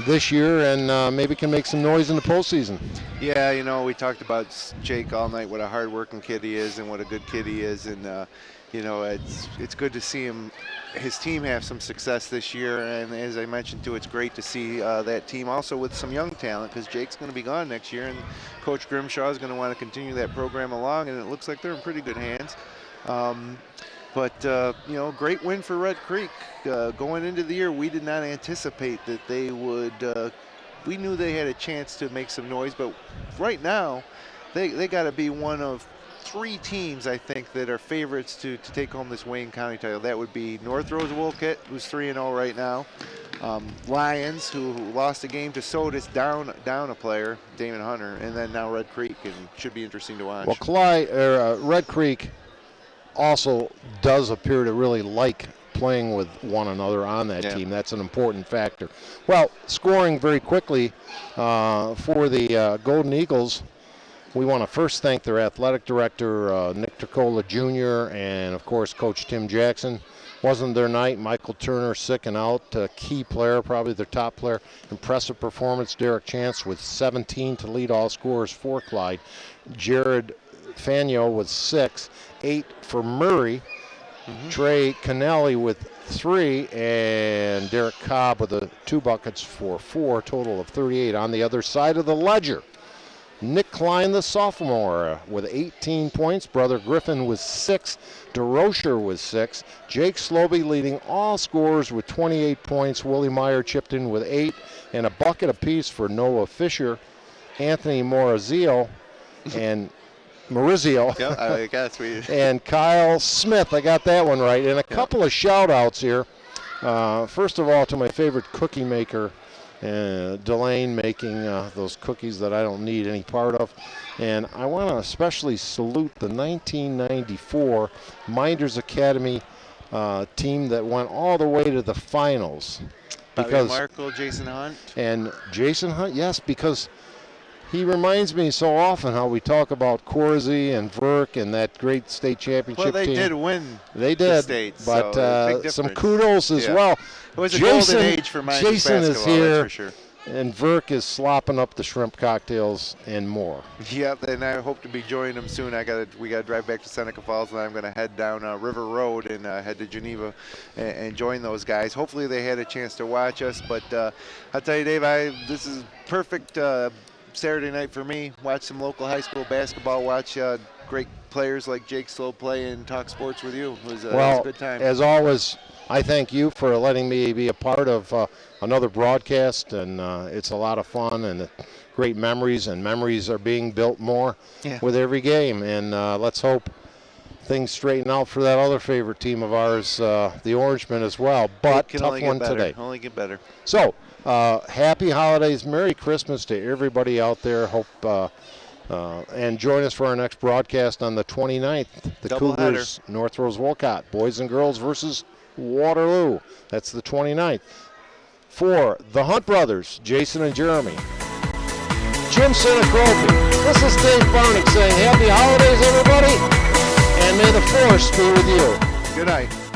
this year and maybe can make some noise in the postseason. Yeah, we talked about Jake all night, what a hard-working kid he is and what a good kid he is, and it's good to see his team have some success this year, and as I mentioned too, it's great to see that team also with some young talent, because Jake's going to be gone next year, and Coach Grimshaw is going to want to continue that program along, and it looks like they're in pretty good hands. Great win for Red Creek. Going into the year, we did not anticipate that they would. We knew they had a chance to make some noise, but right now, they got to be one of 3 teams, I think, that are favorites to take home this Wayne County title. That would be North Rosewolkett, who's 3-0 right now. Lions, who lost a game to Sodus, down a player, Damon Hunter, and then now Red Creek, and should be interesting to watch. Well, Red Creek also does appear to really like playing with one another on that team. That's an important factor. Well, scoring very quickly for the Golden Eagles. We want to first thank their athletic director, Nick Tricola Jr., and, of course, Coach Tim Jackson. Wasn't their night. Michael Turner sick and out. Key player, probably their top player. Impressive performance. Derek Chance with 17 to lead all scorers for Clyde. Jared Fanyo with 6. 8 for Murray. Trey Canelli with 3. And Derek Cobb with 2 buckets for 4. Total of 38. On the other side of the ledger, Nick Klein, the sophomore, with 18 points. Brother Griffin with 6. DeRocher with 6. Jake Slobe leading all scorers with 28 points. Willie Meyer chipped in with 8. And a bucket apiece for Noah Fisher, Anthony Morizio, and Maurizio. I guess and Kyle Smith. I got that one right. And a couple of shout-outs here. First of all, to my favorite cookie maker, Delane, making those cookies that I don't need any part of. And I want to especially salute the 1994 Minders Academy team that went all the way to the finals. Bobby Markle, Jason Hunt. And Jason Hunt, yes, because he reminds me so often how we talk about Corsi and Verk and that great state championship team. Well, they did win. They did, the state, but so some kudos as well. It was a golden age for Minders Jason basketball, is here, that's for sure. And Verk is slopping up the shrimp cocktails and more. Yep, and I hope to be joining him soon. We got to drive back to Seneca Falls, and I'm going to head down River Road and head to Geneva and join those guys. Hopefully they had a chance to watch us, but I'll tell you, Dave, this is perfect Saturday night for me. Watch some local high school basketball, watch great players like Jake Slobe play, and talk sports with you. It was a good time. As always, I thank you for letting me be a part of another broadcast, and it's a lot of fun and great memories, and memories are being built more with every game. And let's hope things straighten out for that other favorite team of ours, the Orangemen as well. But tough one today. Only get better. So, happy holidays, Merry Christmas to everybody out there. Hope and join us for our next broadcast on the 29th. The Cougars, North Rose Wolcott, boys and girls versus Waterloo. That's the 29th. For the Hunt brothers, Jason and Jeremy, Jim Sinacropi, this is Dave Barnick saying happy holidays, everybody, and may the force be with you. Good night.